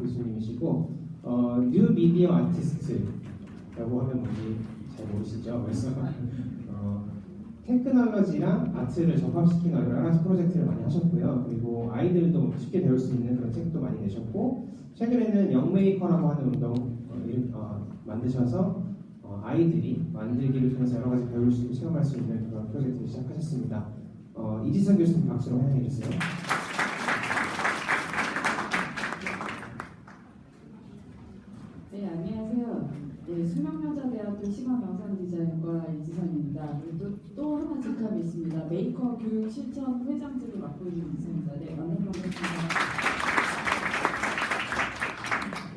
교수님이시고 뉴 미디어 아티스트라고 하면 뭔지 잘 모르시죠? 그래서 테크놀로지랑 아트를 접합시키는 여러 가지 프로젝트를 많이 하셨고요. 그리고 아이들도 쉽게 배울 수 있는 그런 책도 많이 내셨고, 최근에는 영메이커라고 하는 운동 만드셔서 아이들이 만들기를 통해서 여러 가지 배울 수, 체험할 수 있는 그런 프로젝트를 시작하셨습니다. 이지선 교수님 박수로 환영해 주세요. 네, 안녕하세요. 네, 수명여자대학교 시각영상디자인과 이지선입니다. 또 하나 직함이 있습니다. 메이커 교육 실천 회장직을 맡고 있는 이지선입니다. 네, 만나서 반갑습니다.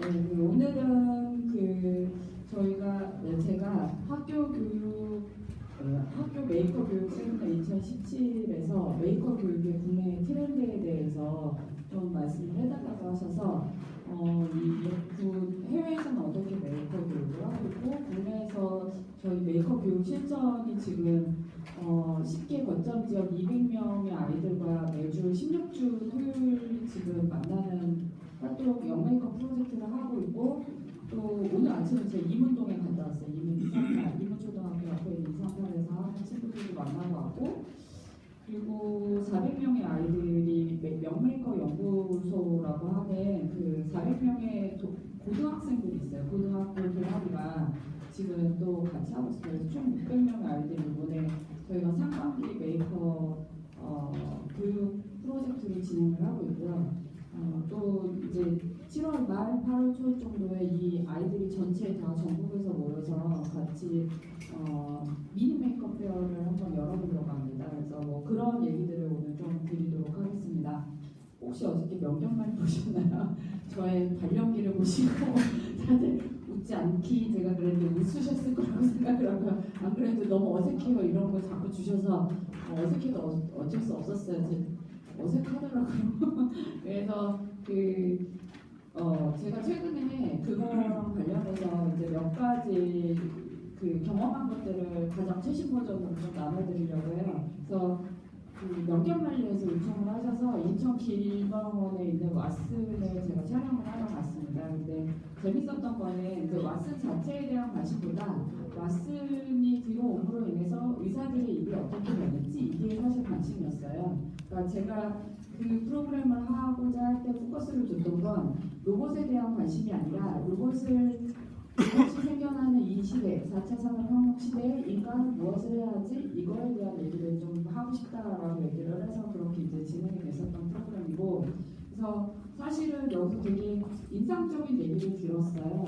네, 오늘은 제가 학교 메이커 교육 세미나 2017에서 메이커 교육의 국내 트렌드에 대해서 좀 말씀을 해달라고 하셔서 해외에서는 어떻게 메이커 교육을 하고 있고 국내에서 저희 메이커 교육 실전이 지금 10개 거점 지역 200명의 아이들과 매주 16주 토요일 지금 만나는 활동 영메이커 프로젝트를 하고 있고, 또 오늘 아침에 제가 이문동에 갔다 왔어요. 이문초등학교 앞에 이상산에서 하는 친구들도 만나고 왔고, 그리고 400명의 아이들이 영메이커 연구소라고 하는 그 400명의 고등학생들이 있어요. 고등학교 동아리가 지금 또 같이 하고 있어요. 그래서 총 600명의 아이들이 이번에 저희가 상반기 메이커 교육 프로젝트를 진행을 하고 있고요. 또 이제 7월 말 8월 초 정도에 이 아이들이 전체 다 전국에서 모여서 같이 미니 메이크업 페어를 한번 열어보려고 합니다. 그래서 뭐 그런 얘기들을 오늘 좀 드리도록 하겠습니다. 혹시 어저께 명경만 보셨나요? 저의 발연기를 보시고 다들 웃지 않기 제가 그랬는데 웃으셨을 거라고 생각을 하고요. 안 그래도 너무 어색해요. 이런 거 자꾸 주셔서 어색해도 어쩔 수 없었어요. 어색하더라고요. 그래서 제가 최근에 그거랑 관련해서 이제 몇 가지 경험한 것들을 가장 최신 버전으로 좀 나눠드리려고 해요. 그래서 명경만리에서 요청을 하셔서 인천 길병원에 있는 왓슨에 제가 촬영을 하러 갔습니다. 근데 재밌었던 거는 그 왓슨 자체에 대한 관심보다 왓슨이 들어옴으로 인해서 의사들의 일이 어떻게 되는지 이게 사실 관심이었어요. 그러니까 제가 그 프로그램을 하고자 할 때 포커스를 줬던 건 로봇에 대한 관심이 아니라 로봇이 생겨나는 이 시대, 4차 산업혁명 시대에 인간은 무엇을 해야 하지? 이거에 대한 얘기를 좀 하고 싶다라고 얘기를 해서 그렇게 이제 진행이 됐었던 프로그램이고, 그래서 사실은 여기서 되게 인상적인 얘기를 들었어요.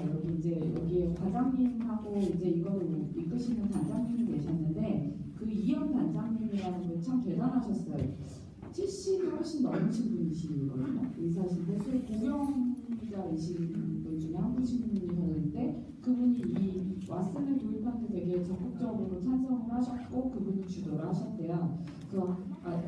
여기에 과장님하고 이제 이거를 이끄시는 단장님이 계셨는데 그 이현 단장님이라는 분 참 대단하셨어요. 70이 훨씬 넘으신 분이시거든요. 의사신데 고령자이신 분 중에 한 분이셨는데 그분이 이 왓슨을 도입하는데 되게 적극적으로 찬성을 하셨고 그분이 주도를 하셨대요. 그래서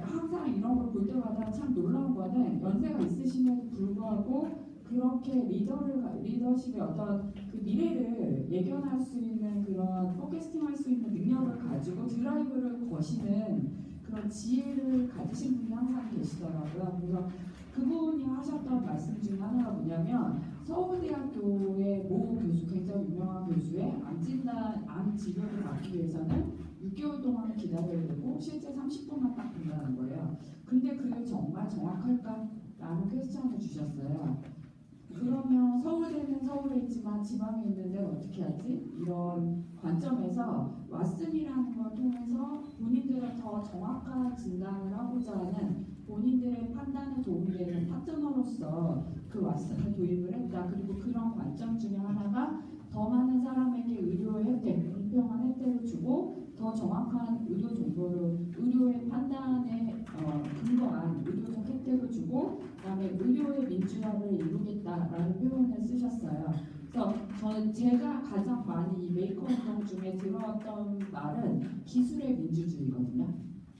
항상 이런 걸 볼 때마다 참 놀라운 거는 연세가 있으심에도 불구하고 그렇게 리더십의 어떤 그 미래를 예견할 수 있는 그런 포캐스팅할 수 있는 능력을 가지고 드라이브를 거시는 그런 지혜를 가지신 분이 항상 계시더라고요. 그래서 그분이 하셨던 말씀 중에 하나가 뭐냐면 서울대학교의 모 교수, 굉장히 유명한 교수의 암 진료를 받기 위해서는 6개월 동안 기다려야 되고 실제 30분만 딱 된다는 거예요. 근데 그게 정말 정확할까? 라는 퀘스천을 주셨어요. 그러면 서울대는 서울에 있지만 지방에 있는 데는 어떻게 하지? 이런 관점에서 왓슨이라는 걸 통해서 본인들은 더 정확한 진단을 하고자 하는 본인들의 판단에 도움이 되는 파트너로서 그 왓슨을 도입을 했다. 그리고 그런 관점 중에 하나가 더 많은 사람에게 의료 혜택, 공평한 혜택을 주고 더 정확한 의료 정보를 의료의 판단에 근거한 의료적 혜택을 주고 그다음에 의료의 민주화를 이루겠다라는 표현을 쓰셨어요. 그래서 제가 가장 많이 이 메이커 운동 중에 들어왔던 말은 기술의 민주주의거든요.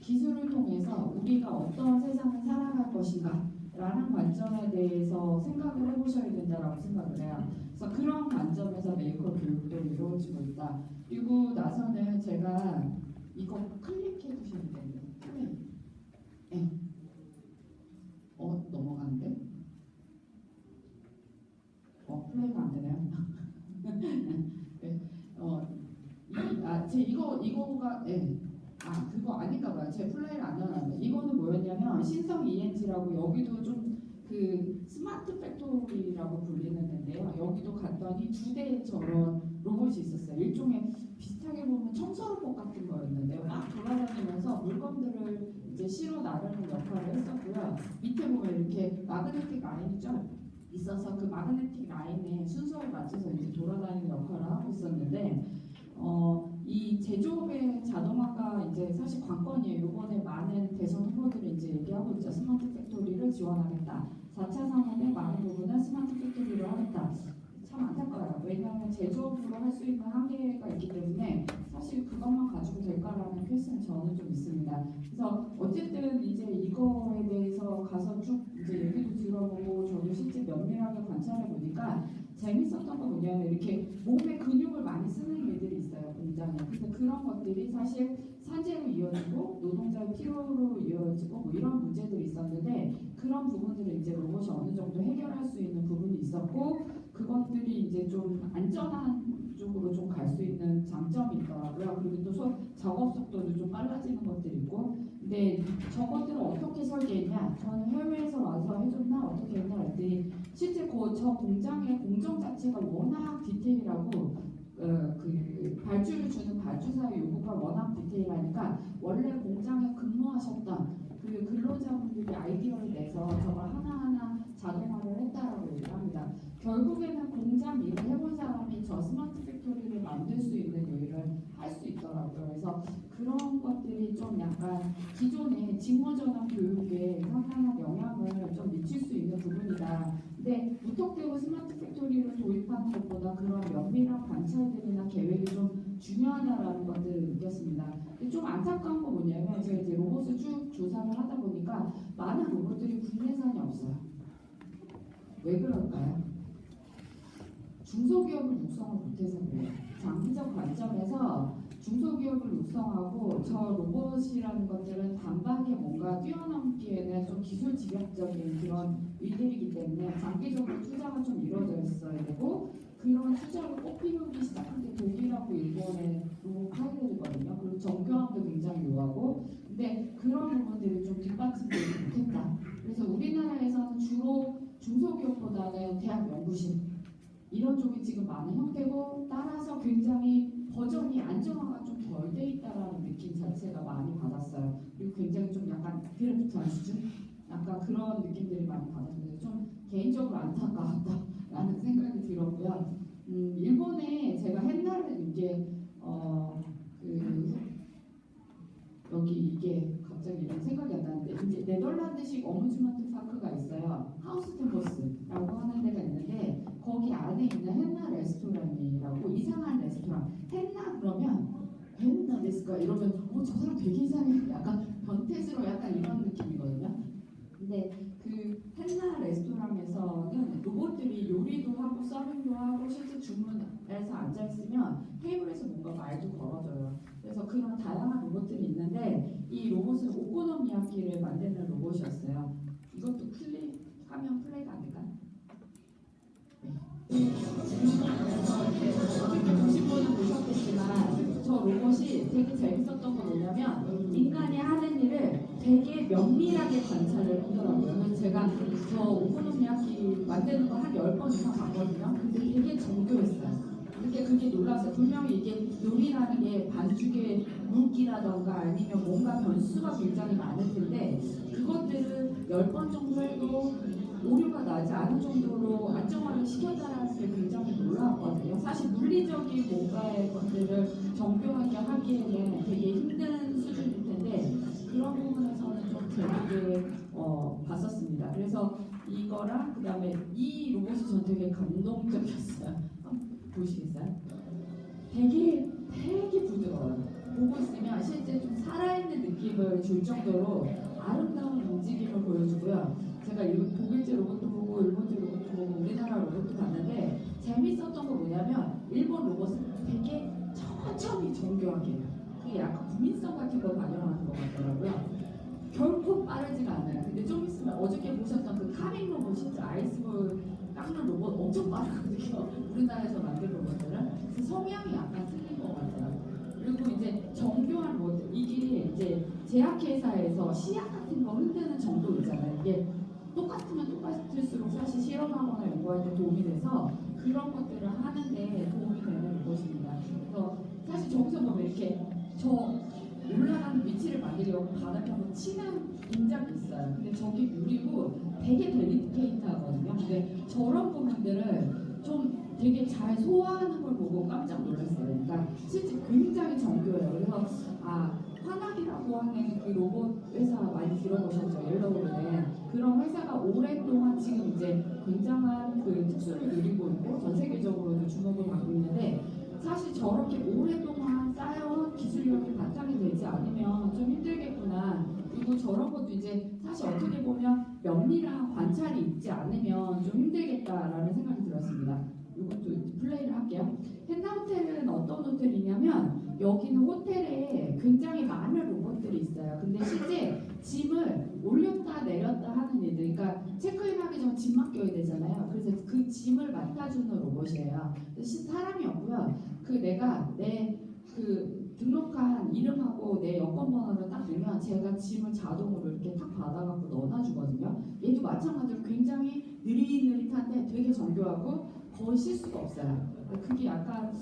기술을 통해서 우리가 어떤 세상을 살아갈 것인가 라는 관점에 대해서 생각을 해보셔야 된다고 생각을 해요. 그래서 그런 관점에서 메이커 교육도 이루어지고 있다. 그리고 나서는 제가 이거 클릭해 주시면 돼요. 클릭. 네. 넘어가는데? 플레이가 안 되나요? 네. 이거가 네. 그거 아닌가 봐요. 제 플레이를 안 넣어놨는데 이거는 뭐였냐면 신성 ENG라고 여기도 좀 그 스마트 팩토리라고 불리는 데인데요. 여기도 갔더니 2대의 저런 로봇이 있었어요. 일종의 비슷하게 보면 청소 로봇 같은 거였는데요. 막 돌아다니면서 물건들을 이제 실어 나르는 역할을 했었고요. 밑에 보면 이렇게 마그네틱 라인이 좀 있어서 그 마그네틱 라인의 순서에 맞춰서 이제 돌아다니는 역할을 하고 있었는데 이 제조업의 자동화가 이제 사실 관건이에요. 이번에 많은 대선 후보들이 이제 얘기하고 있죠. 스마트 팩토리를 지원하겠다. 4차 산업의 많은 부분은 스마트 팩토리로 하겠다. 참 안타까워요. 왜냐하면 제조업으로 할 수 있는 한계가 있기 때문에 사실 그것만 가지고 될까라는 퀘스는 저는 좀 있습니다. 그래서 어쨌든 이제 이거에 대해서 가서 쭉 이제 얘기도 들어보고 저도 실제 면밀하게 관찰해 보니까 재밌었던 거 뭐냐면 이렇게 몸에 근육을 많이 쓰는 일들이 있어요, 공장에. 그래서 그런 것들이 사실 산재로 이어지고 노동자의 피로로 이어지고 뭐 이런 문제들이 있었는데 그런 부분들을 이제 로봇이 어느 정도 해결할 수 있는 부분이 있었고 그것들이 이제 좀 안전한 쪽으로 좀 갈 수 있는 장점이 있더라고요. 그리고 또 작업 속도도 좀 빨라지는 것들이 있고 근데 저것들을 어떻게 설계했냐 저는 해외에서 와서 해줬나 어떻게 했나 했더니 실제 저 공장의 공정 자체가 워낙 디테일하고 그 발주를 주는 발주사의 요구가 워낙 디테일하니까 원래 공장에 근무하셨던 그 근로자분들이 아이디어를 내서 저걸 하나하나 자동화를 했다라고 얘기를 합니다. 결국에는 공장 일을 해본 사람이 저 스마트 팩토리를 만들 수 있는 일을 할 수 있더라고요. 그래서 그런 것들이 좀 약간 기존의 직무전환 교육에 상당한 영향을 좀 미칠 수 있는 부분이다. 근데 무턱대고 스마트 팩토리를 도입하는 것보다 그런 면밀한 관찰들이나 계획이 좀 중요하다라는 것들을 느꼈습니다. 근데 좀 안타까운 건 뭐냐면 제가 이제 로봇을 쭉 조사를 하다 보니까 많은 로봇들이 국내산이 없어요. 왜 그럴까요? 중소기업을 육성을 못해서 그래요. 장기적 관점에서 중소기업을 육성하고 저 로봇이라는 것들은 단박에 뭔가 뛰어넘기에는 좀 기술 집약적인 그런 일들이기 때문에 장기적으로 투자가 좀 이루어져 있어야 되고 그런 투자를 꼭 피우기 시작한 게 독일하고 일본의 로봇 파이들이거든요. 그리고 정교함도 굉장히 요하고 근데 그런 부분들이 좀 뒷받침되지 못했다. 그래서 우리나라에서는 주로 중소기업보다는 대학 연구실 이런 쪽이 지금 많은 형태고 따라서 굉장히 버전이 안정화가 좀 덜 돼 있다라는 느낌 자체가 많이 받았어요. 그리고 굉장히 좀 약간 드래프트한 수준? 약간 그런 느낌들이 많이 받았는데 좀 개인적으로 안타까웠다라는 생각이 들었고요. 일본에 제가 옛날에 이게 여기 이게 갑자기 이런 생각이 안 나는데 이제 네덜란드식 어뮤즈먼트 파크가 있어요. 하우스 템포스라고 하는 데가 있는데 거기 안에 있는 헨나 레스토랑이라고 이상한 레스토랑 헨나 그러면 헨나 데스까 이러면 저 사람 되게 이상해 약간 변태스러워 약간 이런 느낌이거든요. 근데 그 헨나 레스토랑에서는 로봇들이 요리도 하고 서빙도 하고 실제 주문에서 앉아있으면 테이블에서 뭔가 말도 걸어줘요. 그래서 그런 다양한 로봇들이 있는데 이 로봇은 오코노미야키를 만드는 로봇이었어요. 이것도 클릭하면 플레이가 안 될까요? 어떻게 보신 분은 보셨겠지만 저 로봇이 되게 재밌었던 건 뭐냐면 인간이 하는 일을 되게 면밀하게 관찰을 하더라고요. 그래서 제가 저 오코노미야키 만드는 거 한 10번 이상 봤거든요. 근데 되게 정교했어요. 그게 놀랐어요. 분명히 이게 요리라는 게 반죽에 물기라던가 아니면 뭔가 변수가 굉장히 많을 텐데 그것들을 10번 정도 해도 오류가 나지 않을 정도로 안정화를 시켰다는 게 굉장히 놀라웠거든요. 사실 물리적인 뭔가의 것들을 정교하게 하기에는 되게 힘든 수준일 텐데 그런 부분에서는 좀 재밌게 봤었습니다. 그래서 이거랑 그 다음에 이 로봇이 전 되게 감동적이었어요. 보시겠어요? 되게 부드러워요. 보고 있으면 실제 좀 살아있는 느낌을 줄 정도로 아름다운 움직임을 보여주고요. 제가 독일제 로봇도 보고 일본제 로봇도 보고 우리나라 로봇도 봤는데 재밌었던 거 뭐냐면 일본 로봇은 되게 천천히 정교하게 해요. 그게 약간 국민성 같은 걸 반영하는 것 같더라고요. 결코 빠르지가 않아요. 근데 좀 있으면 어저께 보셨던 그 카밍 로봇 진짜 아이스볼 만드는 로봇 엄청 빠르거든요. 우리나라에서 만든 로봇들은. 그래서 성향이 약간 틀린 것 같아요. 그리고 이제 정교한 로봇, 이게 이제 제약회사에서 씨앗 같은 거 흔드는 정도 있잖아요. 이게 똑같으면 똑같을수록 사실 실험하거나 연구할 때 도움이 돼서 그런 것들을 하는데 도움이 되는 것입니다. 그래서 사실 저기서 보면 이렇게 저 올라가는 위치를 만들려고 바닥에 한번 치는 동작이 있어요. 근데 저게 유리고 되게 델리케이트하거든요. 근데 저런 부분들을 좀 되게 잘 소화하는 걸 보고 깜짝 놀랐어요. 그러니까 실제 굉장히 정교해요. 그래서 화나기라고 하는 그 로봇 회사 많이 들어보셨죠? 옐로우는 그런 회사가 오랫동안 지금 이제 굉장한 그 특수를 누리고 있고 전 세계적으로도 주목을 받고 있는데 사실 저렇게 오랫동안 쌓여온 기술력이 바탕이 되지 않으면 좀 힘들겠구나. 그리고 저런 것도 이제 사실 어떻게 보면 면밀한 관찰이 있지 않으면 좀 힘들겠다라는 생각이 들었습니다. 이것도 플레이를 할게요. 헨나호텔은 어떤 호텔이냐면 여기는 호텔에 굉장히 많은 로봇들이 있어요. 근데 실제 짐을 올렸다 내렸다 하는 일들, 그러니까 체크인하기 전 짐 맡겨야 되잖아요. 그래서 그 짐을 맡아주는 로봇이에요. 사람이 없고요. 내가 내 등록한 이름하고 내 여권 번호를 딱 넣으면 제가 짐을 자동으로 이렇게 탁 받아갖고 넣어주거든요. 얘도 마찬가지로 굉장히 느릿느릿한데 되게 정교하고 거의 실수가 없어요. 그게 약간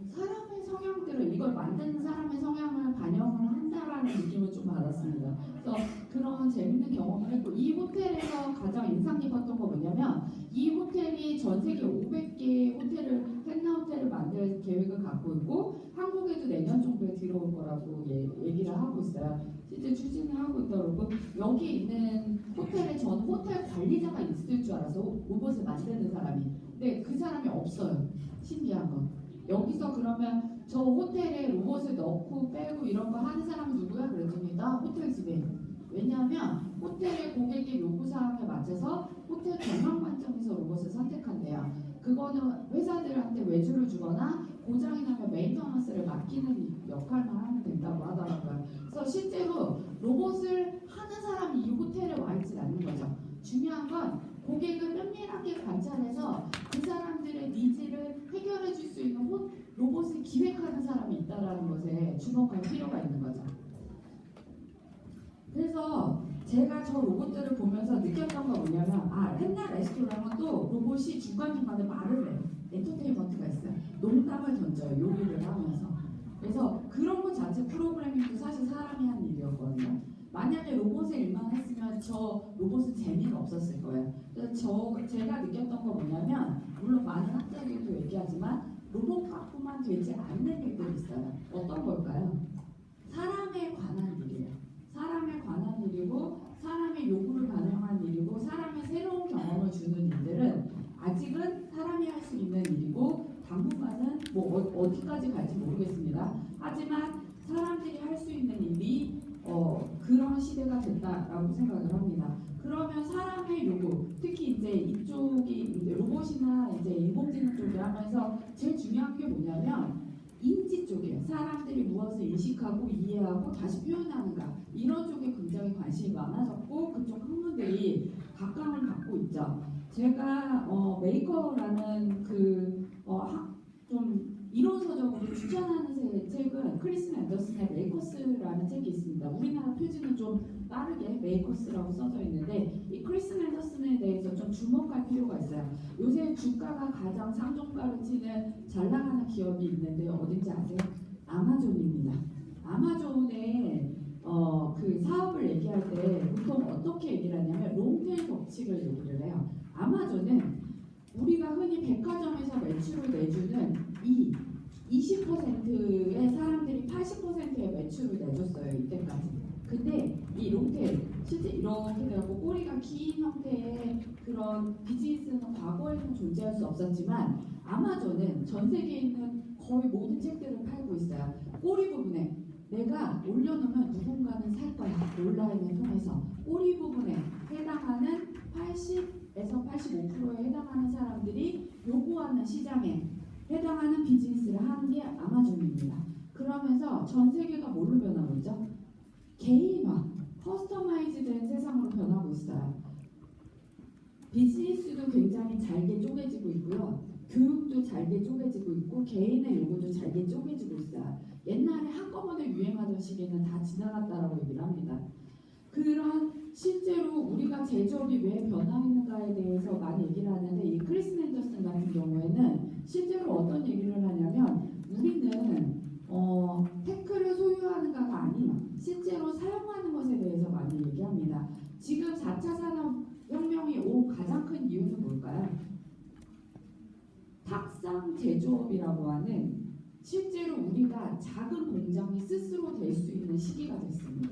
사람의 성향들을 이걸 만드는 사람의 성향을 반영을 한다라는 느낌을 좀 받았습니다. 그래서 그런 재밌는 경험을 했고 이 호텔에서 가장 인상 깊었던 거 뭐냐면 이 호텔이 전 세계 500개 호텔을 펜나호텔을 만들 계획을 갖고 있고 한국에도 내년 정도에 들어올 거라고 얘기를 하고 있어요. 실제 추진을 하고 있더라고. 여기 있는 호텔에 전 호텔 관리자가 있을 줄 알아서 로봇을 만드는 사람이. 근데 그 사람이 없어요. 신기한 건. 여기서 그러면 저 호텔에 로봇을 넣고 빼고 이런 거 하는 사람은 누구야? 그랬더니 나 호텔 지배. 왜냐하면 호텔의 고객의 요구사항에 맞춰서 호텔 경영 관점에서 로봇을 선택한대요. 그거는 회사들한테 외주를 주거나 고장이 나면 메인터넌스를 맡기는 역할만 하면 된다고 하더라고요. 그래서 실제로 로봇을 하는 사람이 이 호텔에 와 있지 않는 거죠. 중요한 건 고객을 면밀하게 관찰해서 그 사람들의 니즈를 해결해 줄 수 있는 로봇을 기획하는 사람이 있다는 것에 주목할 필요가 있는 거죠. 그래서 제가 저 로봇들을 보면서 느꼈던 건 뭐냐면 헨나 레스토랑은 또 로봇이 중간중간에 말을 해요. 엔터테인먼트가 있어요. 농담을 던져요. 요리를 하면서. 그래서 그런 것 자체 프로그래밍도 사실 사람이 한 일이었거든요. 만약에 로봇의 일만 했으면 저 로봇은 재미가 없었을 거예요. 그래서 제가 느꼈던 건 뭐냐면 물론 많은 학자들도 얘기하지만 로봇 갖고만 되지 않는 일들이 있어요. 어떤 걸까요? 사람에 관한 일이에요. 사람에 관한 일이고 사람의 요구를 반영한 일이고 사람의 새로운 경험을 주는 일들은 아직은 사람이 할 수 있는 일이고 당분간은 어디까지 갈지 모르겠습니다. 하지만 사람들이 할 수 있는 일이 그런 시대가 됐다라고 생각을 합니다. 그러면 사람의 요구, 특히 이제 이쪽이 이제 로봇이나 이제 인공지능 쪽이 하면서 제일 중요한 게 뭐냐면 인지 쪽이에요. 사람들이 무엇을 인식하고 이해하고 다시 표현하는가 이런 쪽에 굉장히 관심이 많아졌고 그쪽 학문들이 각광을 받고 있죠. 제가 메이커라는 좀 이론서적으로 추천하는 책은 크리스 앤더슨의 메이커스라는 책이 있습니다. 우리나라 표지는 좀 빠르게 메이커스라고 써져 있는데 이 크리스 앤더슨에 대해서 좀 주목할 필요가 있어요. 요새 주가가 가장 상종가를 치는 잘 나가는 기업이 있는데 어딘지 아세요? 아마존입니다. 아마존의 그 사업을 얘기할 때 보통 어떻게 얘기를 하냐면 롱테일 법칙을 얘기를 해요. 아마존은 우리가 흔히 백화점에서 매출을 내주는 이 20%의 사람들이 80%의 매출을 내줬어요. 이때까지. 근데 이 롱테일 실제 이렇게 되고 꼬리가 긴 형태의 그런 비즈니스는 과거에는 존재할 수 없었지만 아마존은 전 세계에 있는 거의 모든 책들을 팔고 있어요. 꼬리 부분에 내가 올려놓으면 누군가는 살 거야. 온라인을 통해서 꼬리 부분에 해당하는 80에서 85%에 해당하는 사람들이 요구하는 시장에 해당하는 비즈니스를 하는 게 아마존입니다. 그러면서 전 세계가 뭘로 변하고 있죠? 개인화, 커스터마이즈된 세상으로 변하고 있어요. 비즈니스도 굉장히 잘게 쪼개지고 있고요. 교육도 잘게 쪼개지고 있고 개인의 요구도 잘게 쪼개지고 있어요. 옛날에 한꺼번에 유행하던 시기는 다 지나갔다라고 얘기를 합니다. 그런 실제로 우리가 제조업이 왜 변화했는가에 대해서 많이 얘기를 하는데 이 크리스 앤더슨 같은 경우에는 실제로 어떤 얘기를 하냐면 우리는 테크를 소유하는가가 아닌 실제로 사용하는 것에 대해서 많이 얘기합니다. 지금 4차 산업혁명이 온 가장 큰 이유는 뭘까요? 탁상 제조업이라고 하는 실제로 우리가 작은 공장이 스스로 될 수 있는 시기가 됐습니다.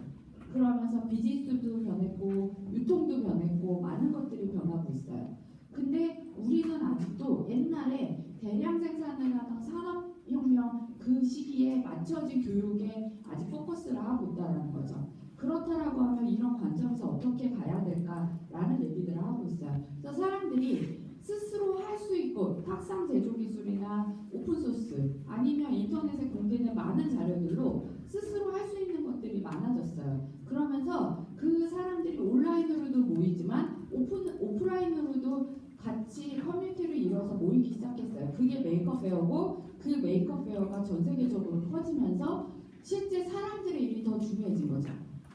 그러면서 비즈니스도 변했고 유통도 변했고 많은 것들이 변하고 있어요. 근데 우리는 아직도 옛날에 대량 생산을 하던 산업혁명 그 시기에 맞춰진 교육에 아직 포커스를 하고 있다는 거죠. 그렇다라고 하면 이런 관점에서 어떻게 가야 될까라는 얘기들을 하고 있어요. 그래서 사람들이 스스로 할 수 있고 탁상 제조 기술이나 오픈소스 아니면 인터넷에 공개된 많은 자료들로 스스로 할 수 있는 것들이 많아졌어요. 그러면서 그 사람들이 온라인으로도 모이지만 오프라인으로도 같이 커뮤니티를 이뤄서 모이기 시작했어요. 그게 메이커페어고 그 메이커페어가 전 세계적으로 퍼지면서 실제 사람들의 일이 더 중요해진 거죠.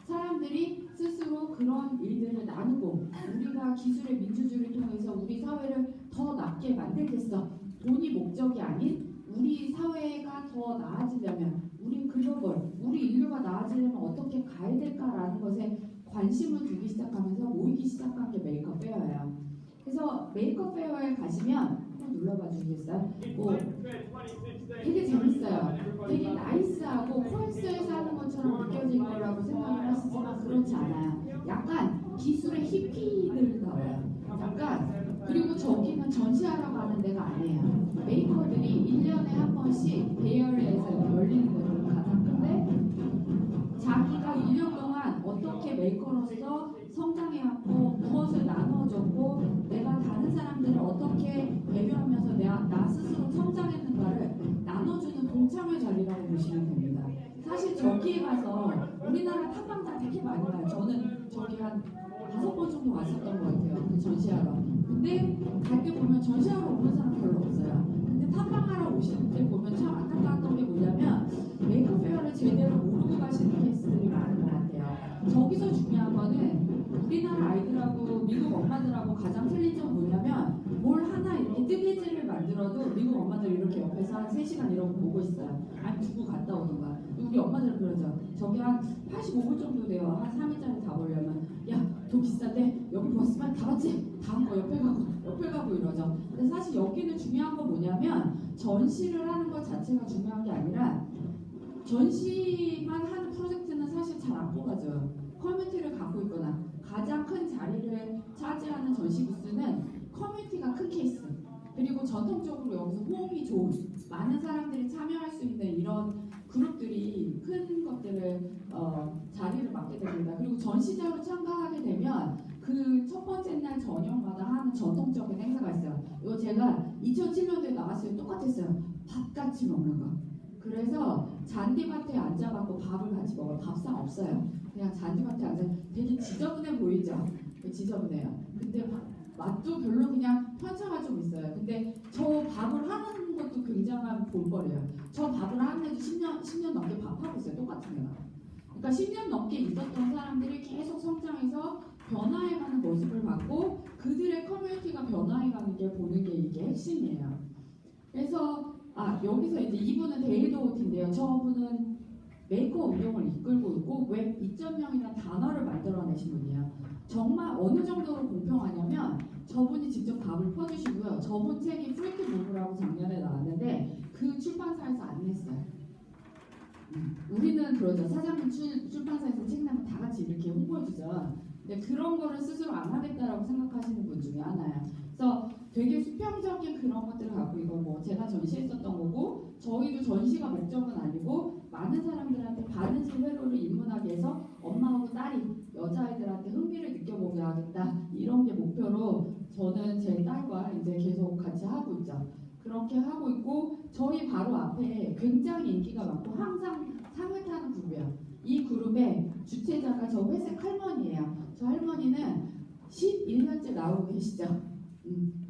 사람들이 스스로 그런 일들을 나누고 우리가 기술의 민주주의를 통해서 우리 사회를 더 낫게 만들겠어. 돈이 목적이 아닌 우리 사회가 더 나아지려면 우리 글로벌, 우리 인류가 나아지려면 어떻게 가야 될까라는 것에 관심을 두기 시작하면서 모이기 시작한 게 메이크업 페어예요. 그래서 메이크업 페어에 가시면 한번 눌러봐 주시겠어요? 되게 재밌어요. 되게 나이스하고 코엑스에서 하는 것처럼 느껴질 거라고 생각을 하시지만 그렇지 않아요. 약간 기술의 히피들 나와요. 약간 그리고 저기는 전시하러 가는 데가 아니에요. 메이커들이 1년에 한 번씩 베이어리에서 열리는 데가 가장 큰데 자기가 1년 동안 어떻게 메이커로서 성장해왔고 무엇을 나누어줬고 내가 다른 사람들을 어떻게 배려하면서 나 스스로 성장했는가를 나눠주는 동참의 자리라고 보시면 됩니다. 사실 저기에 가서 우리나라 탐방자 되게 많이 가요. 저는 저기 한 5번 정도 왔었던 것 같아요. 그 전시하러. 근데 갈 때 보면 전시하러 오는 사람 별로 없어요. 근데 탐방하러 오시는 때 보면 참 안타까웠던 게 뭐냐면 메이크업 페어를 제대로 모르고 가시는 케이스들이 많은 것 같아요. 저기서 중요한 거는 우리나라 아이들하고 미국 엄마들하고 가장 틀린 점 뭐냐면 뭘 하나 이렇게 뜨개질을 만들어도 미국 엄마들 이렇게 옆에서 한 3시간 이러고 보고 있어요. 아니 두고 갔다 오던가. 우리 엄마들은 그러죠. 저기 한 85불 정도 돼요. 한 3일짜리 다 보려면 야 더 비싼데 여기 봤으면 다 봤지? 다음 거 옆에 가고 이러죠. 근데 사실 여기는 중요한 건 뭐냐면 전시를 하는 것 자체가 중요한 게 아니라 전시만 하는 프로젝트는 사실 잘 안 뽑아져요. 커뮤니티를 갖고 있거나 가장 큰 자리를 차지하는 전시 부스는 커뮤니티가 큰 케이스 그리고 전통적으로 여기서 호응이 좋은 많은 사람들이 참여할 수 있는 이런 그룹들이 큰 것들을 자리를 맡게 됩니다. 그리고 전시자로 참가하게 되면 그 첫 번째 날 저녁마다 하는 전통적인 행사가 있어요. 이거 제가 2007년도에 나왔어요. 똑같았어요. 밥같이 먹는 거. 그래서 잔디밭에 앉아갖고 밥을 같이 먹어요. 밥상 없어요. 그냥 잔디밭에 앉아 되게 지저분해 보이죠? 지저분해요. 근데 맛도 별로 그냥 편차가 좀 있어요. 근데 저 밥을 하는 것도 굉장한 볼거리예요. 저 밥을 하는데도 10년 넘게 밥하고 있어요. 똑같은 애가. 그러니까 10년 넘게 있었던 사람들이 계속 성장해서 변화해가는 모습을 봤고 그들의 커뮤니티가 변화해가는 게 보는 게 이게 핵심이에요. 그래서 여기서 이제 이분은 데이드 오틴인데요. 저분은 메이커 운동을 이끌고 있고 웹 2.0이라는 단어를 만들어내신 분이에요. 정말 어느 정도로 공평하냐면 저분이 직접 답을 퍼주시고요. 저분 책이 프리티 무브라고 작년에 나왔는데 그 출판사에서 안 냈어요. 우리는 그러죠. 사장님 출판사에서 책 내면 다 같이 이렇게 홍보해주죠. 근데 그런 거를 스스로 안 하겠다라고 생각하시는 분 중에 하나예요. 그래서 되게 수평적인 그런 것들을 갖고 이거 뭐 제가 전시했었던 거고 저희도 전시가 목적은 아니고 많은 사람들한테 바느질 회로를 입문하게 해서 엄마하고 딸이 여자아이들한테 흥미를 느껴보게 하겠다 이런 게 목표로 저는 제 딸과 이제 계속 같이 하고 있죠. 그렇게 하고 있고 저희 바로 앞에 굉장히 인기가 많고 항상 상을 타는 그룹이에요. 이 그룹의 주최자가 저 회색 할머니예요. 저 할머니는 11년째 나오고 계시죠.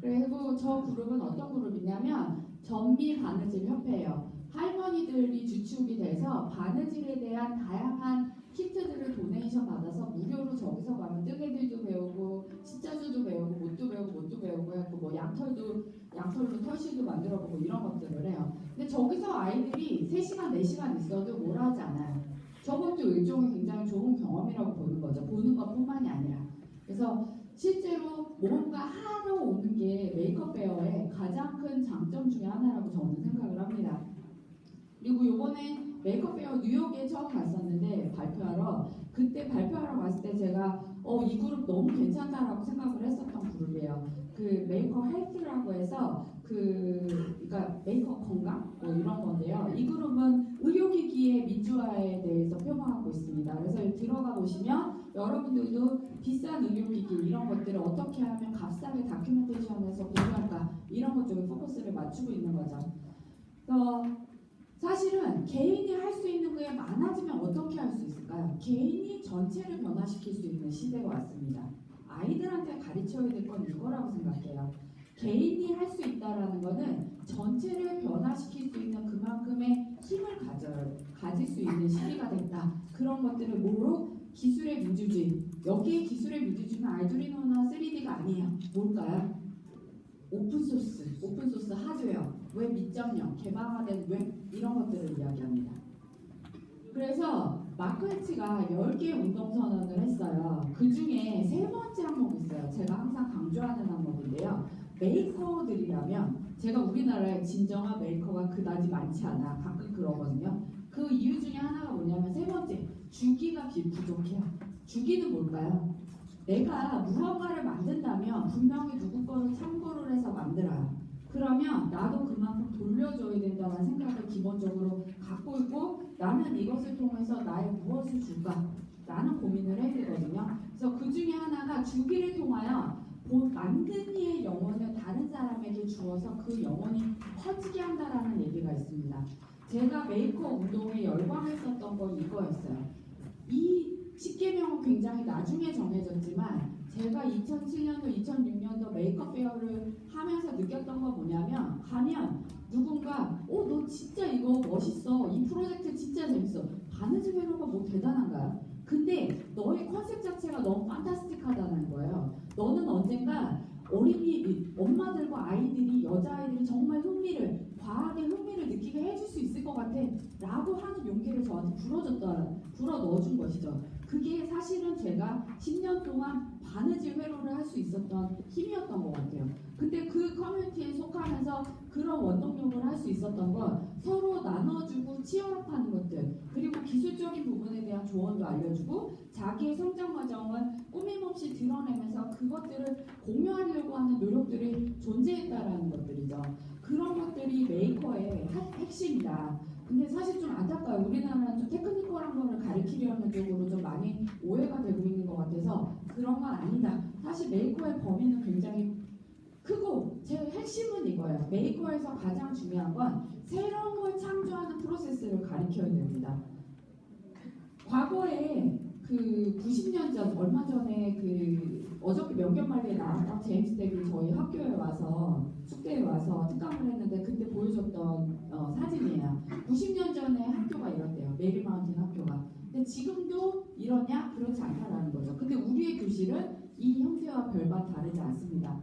그리고 저 그룹은 어떤 그룹이냐면 전미 바느질 협회예요. 할머니들이 주축이 돼서 바느질에 대한 다양한 키트들을 도네이션 받아서 무료로 저기서 가면 뜨개질도 배우고 십자수도 배우고 못도 배우고 해갖고 뭐 양털로 털실도 만들어보고 이런 것들을 해요. 근데 저기서 아이들이 3시간 4시간 있어도 뭐라 하지 않아요. 저것도 일종의 굉장히 좋은 경험이라고 보는 거죠. 보는 것뿐만이 아니라. 그래서 실제로 뭔가 하러 오는 게 메이크업 베어의 가장 큰 장점 중에 하나라고 저는 생각을 합니다. 그리고 요번에 메이크업 베어 뉴욕에 처음 갔었는데 발표하러, 그때 발표하러 갔을 때 제가 이 그룹 너무 괜찮다라고 생각을 했었던 그룹이에요. 그 메이크업 헬스라고 해서 그러니까 메이크업 건강 뭐 이런 건데요. 이 그룹은 의료기기의 민주화에 대해서 표방하고 있습니다. 그래서 들어가 보시면 여러분들도 비싼 의료기기 이런 것들을 어떻게 하면 값싸게 다큐멘테이션에서 공유할까 이런 것 쪽에 포커스를 맞추고 있는 거죠. 사실은 개인이 할 수 있는 게 많아지면 어떻게 할 수 있을까요? 개인이 전체를 변화시킬 수 있는 시대가 왔습니다. 아이들한테 가르쳐야 될 건 이거라고 생각해요. 개인이 할 수 있다라는 거는 전체를 변화시킬 수 있는 그만큼의 힘을 가질 수 있는 시기가 됐다. 그런 것들을 뭐로? 기술의 민주주의. 여기에 기술의 민주주의는 알두리노나 3D가 아니에요. 뭘까요? 오픈소스 하드웨어, 웹 2.0, 개방화된 웹 이런 것들을 이야기합니다. 그래서 마크 헬치가 10개의 운동선언을 했어요. 그 중에 3번째 항목이 있어요. 제가 항상 강조하는 항목인데요. 메이커들이라면, 제가 우리나라에 진정한 메이커가 그다지 많지 않아. 가끔 그러거든요. 그 이유 중에 하나가 뭐냐면 3번째, 주기가 부족해요. 주기는 뭘까요? 내가 무언가를 만든다면 분명히 누구 거를 참고를 해서 만들어요. 그러면 나도 그만큼 돌려줘야 된다는 생각을 기본적으로 갖고 있고, 나는 이것을 통해서 나의 무엇을 줄까? 라는 고민을 해야 되거든요. 그래서 그 중에 하나가 주기를 통하여 만든 이의 영혼을 다른 사람에게 주어서 그 영혼이 퍼지게 한다라는 얘기가 있습니다. 제가 메이커 운동에 열광했었던 건 이거였어요. 이 10계명은 굉장히 나중에 정해졌지만 제가 2007년도, 2006년도 메이크업 페어를 하면서 느꼈던 건 뭐냐면, 가면 누군가 너 진짜 이거 멋있어, 이 프로젝트 진짜 재밌어, 바느질 회로가 뭐 대단한가요? 근데 너의 컨셉 자체가 너무 판타스틱하다는 거예요. 너는 언젠가 어린이 엄마들과 아이들이, 여자아이들이 정말 과학에 흥미를 느끼게 해줄 수 있을 것 같아 라고 하는 용기를 저한테 불어 넣어준 것이죠. 그게 사실은 제가 10년 동안 바느질 회로를 할 수 있었던 힘이었던 것 같아요. 근데 그 커뮤니티에 속하면서 그런 원동력을 할 수 있었던 건 서로 나눠주고 치열업하는 것들, 그리고 기술적인 부분에 대한 조언도 알려주고, 자기의 성장 과정은 꾸밈없이 드러내면서 그것들을 공유하려고 하는 노력들이 존재했다라는 것들이죠. 그런 것들이 메이커의 핵심이다. 근데 사실 좀 안타까워요. 우리나라는 좀 테크니컬한 거를 가르치려는 쪽으로 좀 많이 오해가 되고 있는 것 같아서 그런 건 아니다. 사실 메이커의 범위는 굉장히 크고, 제 핵심은 이거예요. 메이커에서 가장 중요한 건 새로운 걸 창조하는 프로세스를 가르쳐야 됩니다. 과거에 90년 전, 얼마 전에 어저께 명견말리에 나왔던 제임스 덱이 저희 학교에 와서, 숙대에 와서 특강을 했는데 그때 보여줬던 사진이에요. 90년 전에 학교가 이렇대요. 메리마운틴 학교가. 근데 지금도 이러냐? 그렇지 않다라는 거죠. 근데 우리의 교실은 이 형태와 별반 다르지 않습니다.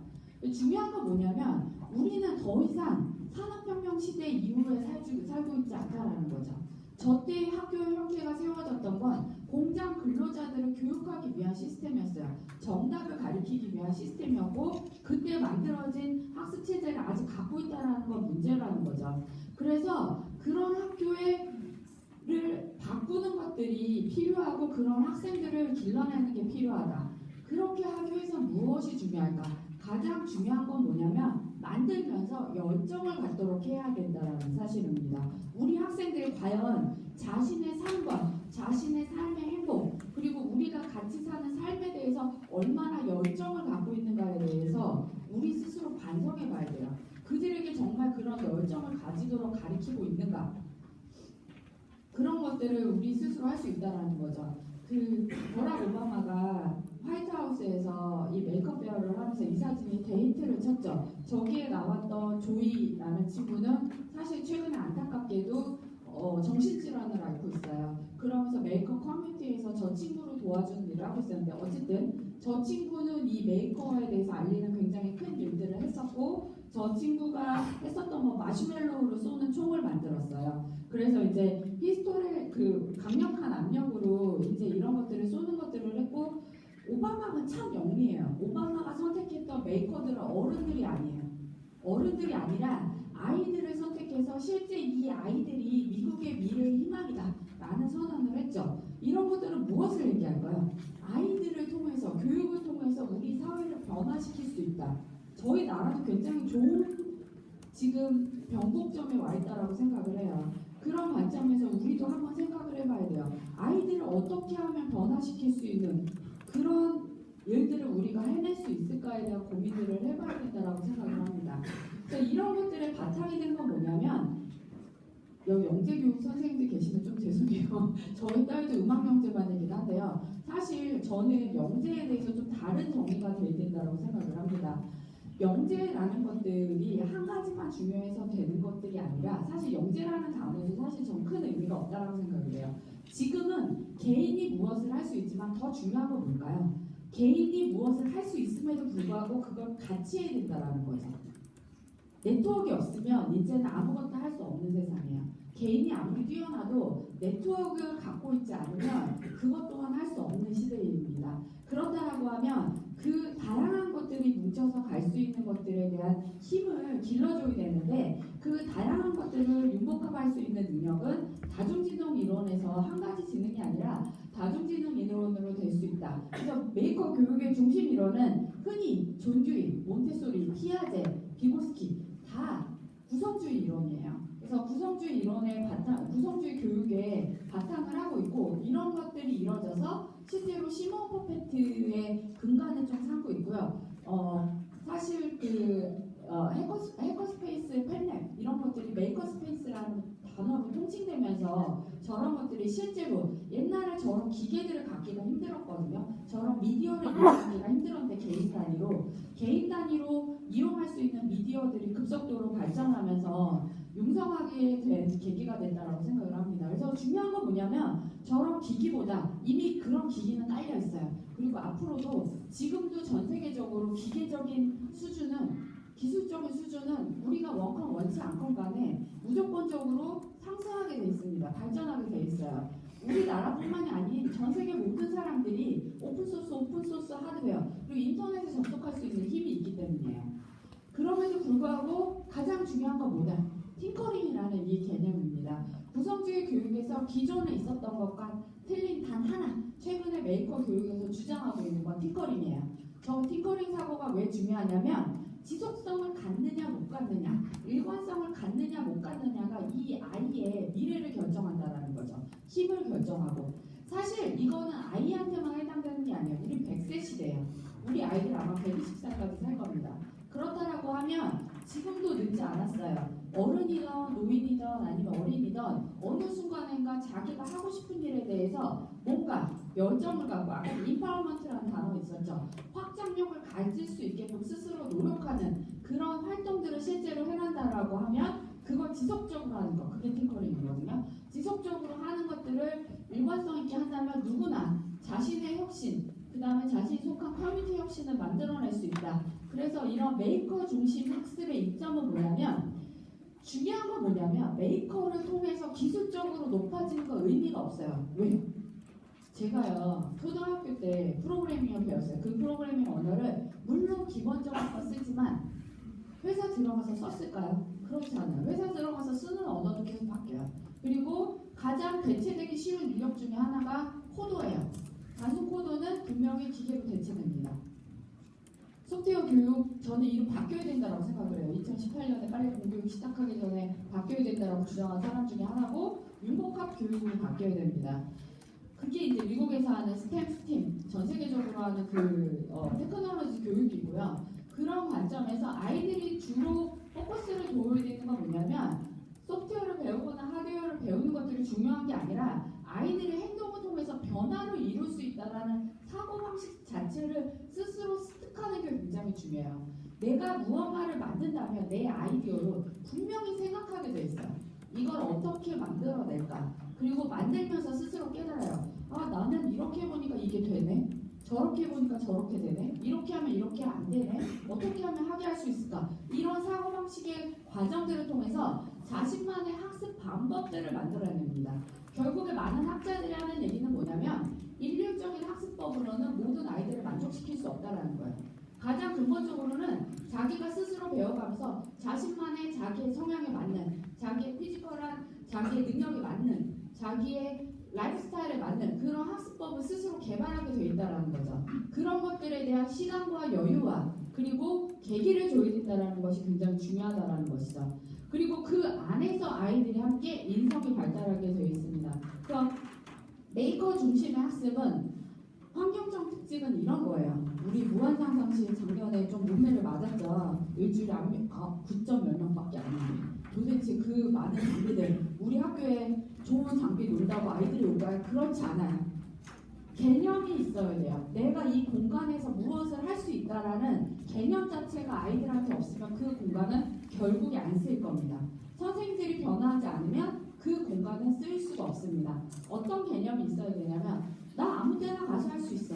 중요한 건 뭐냐면, 우리는 더 이상 산업혁명 시대 이후에 살고 있지 않다라는 거죠. 저 때의 학교의 형태가 세워졌던 건 공장 근로자들을 교육하기 위한 시스템이었어요. 정답을 가리키기 위한 시스템이었고, 그때 만들어진 학습 체제를 아직 갖고 있다는 건 문제라는 거죠. 그래서 그런 학교를 바꾸는 것들이 필요하고, 그런 학생들을 길러내는 게 필요하다. 그렇게 하기 위해서 무엇이 중요할까? 가장 중요한 건 뭐냐면, 만들면서 열정을 갖도록 해야 된다는 사실입니다. 우리 학생들이 과연 자신의 삶과 자신의 삶의 행복, 그리고 우리가 같이 사는 삶에 대해서 얼마나 열정을 갖고 있는가에 대해서 우리 스스로 반성해 봐야 돼요. 그들에게 정말 그런 열정을 가지도록 가르치고 있는가? 그런 것들을 우리 스스로 할 수 있다는 거죠. 버락 오바마가 화이트하우스에서 이 메이크업 페어를 하면서 이 사진이 데이트를 쳤죠. 저기에 나왔던 조이라는 친구는 사실 최근에 안타깝게도 정신질환을 앓고 있어요. 그러면서 메이크업 커뮤니티에서 저 친구를 도와주는 일을 하고 있었는데 어쨌든 저 친구는 이 메이커에 대해서 알리는 굉장히 큰 일들을 했었고 저 친구가 했었던 거 마시멜로우로 쏘는 총을 만들었어요. 그래서 이제 히스토리 그 강력한 압력으로 이제 이런 것들을 쏘는 것들을 했고 오바마가 참 영리해요. 오바마가 선택했던 메이커들은 어른들이 아니에요. 어른들이 아니라 아이들을 선택해서 실제 이 아이들이 미국의 미래의 희망이다 라는 선언을 했죠. 이런 것들은 무엇을 얘기할까요? 아이들을 통해서 교육을 통해서 우리 사회를 변화시킬 수 있다. 저희 나라도 굉장히 좋은 지금 변곡점에 와 있다라고 생각을 해요. 그런 관점에서 우리도 한번 생각을 해봐야 돼요. 아이들을 어떻게 하면 변화시킬 수 있는 그런 일들을 우리가 해낼 수 있을까에 대한 고민들을 해봐야 된다라고 생각을 합니다. 그래서 이런 것들의 바탕이 되는 건 뭐냐면 여기 영재교육 선생님들 계시면 좀 죄송해요. 저희 딸도 음악영재반이긴 한데요. 사실 저는 영재에 대해서 좀 다른 정의가 돼야 된다고 생각을 합니다. 영재라는 것들이 한 가지만 중요해서 되는 것들이 아니라 사실 영재라는 단어도 사실 전 큰 의미가 없다고 생각을 해요. 지금은 개인이 무엇을 할 수 있지만 더 중요한 건 뭘까요? 개인이 무엇을 할 수 있음에도 불구하고 그걸 같이 해야 된다는 거죠. 네트워크가 없으면 이제는 아무것도 할 수 없는 세상이에요. 개인이 아무리 뛰어나도 네트워크를 갖고 있지 않으면 그것 또한 할 수 없는 시대입니다. 그렇다라고 하면 그 다양한 것들이 뭉쳐서 갈 수 있는 것들에 대한 힘을 길러줘야 되는데 그 다양한 것들을 융복합할 수 있는 능력은 다중지능 이론에서 한 가지 지능이 아니라 다중지능 이론으로 될 수 있다. 그래서 메이커 교육의 중심 이론은 흔히 존듀이, 몬테소리, 피아제, 비고스키 다 구성주의 이론이에요. 그래서 구성주의 이론의 구성주의 교육에 바탕을 하고 있고 이런 것들이 이루어져서 실제로 시몬 퍼페트의 근간을 좀 삼고 있고요. 사실 해커스페이스, 팬랩 이런 것들이 메이커스페이스라는 단어로 통칭되면서 저런 것들이 실제로 옛날에 저런 기계들을 갖기가 힘들었거든요. 저런 미디어를 이용하기가 힘들었는데 개인 단위로 이용할 수 있는 미디어들이 급속도로 발전하면서 융성하게 된 계기가 됐다고 생각을 합니다. 그래서 중요한 건 뭐냐면 저런 기기보다 이미 그런 기기는 깔려 있어요. 그리고 앞으로도 지금도 전 세계적으로 기계적인 수준은 기술적인 수준은 우리가 원건 원치 않건 간에 무조건적으로 상승하게 돼 있습니다. 발전하게 돼 있어요. 우리나라뿐만이 아닌 전 세계 모든 사람들이 오픈소스 하드웨어 그리고 인터넷에 접속할 수 있는 힘이 있기 때문이에요. 그럼에도 불구하고 가장 중요한 건 뭐냐? 팅커링이라는 이 개념입니다. 구성주의 교육에서 기존에 있었던 것과 틀린 단 하나 최근에 메이커 교육에서 주장하고 있는 건 팅커링이에요. 저 팅커링 사고가 왜 중요하냐면 지속성을 갖느냐 못 갖느냐 일관성을 갖느냐 못 갖느냐가 이 아이의 미래를 결정한다는 거죠. 힘을 결정하고 사실 이거는 아이한테만 해당되는 게 아니에요. 우리 100세 시대예요. 우리 아이들 아마 120살까지 살 겁니다. 그렇다라고 하면 지금도 늦지 않았어요. 어른이든 노인이든 아니면 어린이든 어느 순간인가 자기가 하고 싶은 일에 대해서 뭔가 열정을 갖고 아까 인파워먼트라는 단어가 있었죠. 확장력을 가질 수 있게끔 스스로 노력하는 그런 활동들을 실제로 해낸다라고 하면 그걸 지속적으로 하는 거 그게 팅커링이거든요. 지속적으로 하는 것들을 일관성 있게 한다면 누구나 자신의 혁신 그 다음에 자신이 속한 커뮤니티 혁신을 만들어낼 수 있다. 그래서 이런 메이커 중심 학습의 이점은 뭐냐면 중요한 건 뭐냐면 메이커를 통해서 기술적으로 높아지는 건 의미가 없어요. 왜요? 제가요 초등학교 때 프로그래밍을 배웠어요. 그 프로그래밍 언어를 물론 기본적으로 쓰지만 회사 들어가서 썼을까요? 그렇지 않아요. 회사 들어가서 쓰는 언어도 계속 바뀌어요. 그리고 가장 대체되기 쉬운 능력 중에 하나가 코드예요. 단순 코드는 분명히 기계로 대체됩니다. 소프트웨어 교육 저는 이거 바뀌어야 된다고 생각을 해요. 2018년에 빨리 공교육 시작하기 전에 바뀌어야 된다고 주장한 사람 중에 하나고 융복합 교육으로 바뀌어야 됩니다. 그게 이제 미국에서 하는 스팀 전 세계적으로 하는 그 테크놀로지 교육이고요. 그런 관점에서 아이들이 주로 포커스를 둬야 되는 건 뭐냐면 소프트웨어를 배우거나 하드웨어를 배우는 것들이 중요한 게 아니라 아이들의 행동을 통해서 변화를 이룰 수 있다는 사고방식 자체 자체를 스스로 습득하는 게 굉장히 중요해요. 내가 무언가를 만든다면 내 아이디어로 분명히 생각하게 돼 있어요. 이걸 어떻게 만들어낼까? 그리고 만들면서 스스로 깨달아요. 아, 나는 이렇게 해보니까 이게 되네? 저렇게 해보니까 저렇게 되네? 이렇게 하면 이렇게 안 되네? 어떻게 하면 하게 할 수 있을까? 이런 사고방식의 과정들을 통해서 자신만의 학습 방법들을 만들어냅니다. 결국에 많은 학자들이 하는 얘기는 뭐냐면 일률적인 학습법으로는 모든 아이들을 만족시킬 수 없다는 거예요. 가장 근본적으로는 자기가 스스로 배워가면서 자신만의 자기의 성향에 맞는, 자기의 피지컬한, 자기의 능력에 맞는, 자기의 라이프 스타일에 맞는 그런 학습법을 스스로 개발하게 돼 있다는 거죠. 그런 것들에 대한 시간과 여유와 그리고 계기를 줘야 된다는 것이 굉장히 중요하다는 것이죠. 그리고 그 안에서 아이들이 함께 인성이 발달하게 되어 있습니다. 그래서 메이커 중심의 학습은 환경적 특징은 이런 거예요. 우리 무한상상시 작년에 좀 몸매를 맞았죠. 일주일에 9점 몇 명밖에 안 돼요. 도대체 그 많은 장비들, 우리 학교에 좋은 장비 논다고 아이들이 올까요? 그렇지 않아요. 개념이 있어야 돼요. 내가 이 공간에서 무엇을 할 수 있다라는 개념 자체가 아이들한테 없으면 그 공간은 결국에 안 쓸 겁니다. 선생님들이 변화하지 않으면 그 공간은 쓸 수가 없습니다. 어떤 개념이 있어야 되냐면 나 아무 때나 가서 할 수 있어.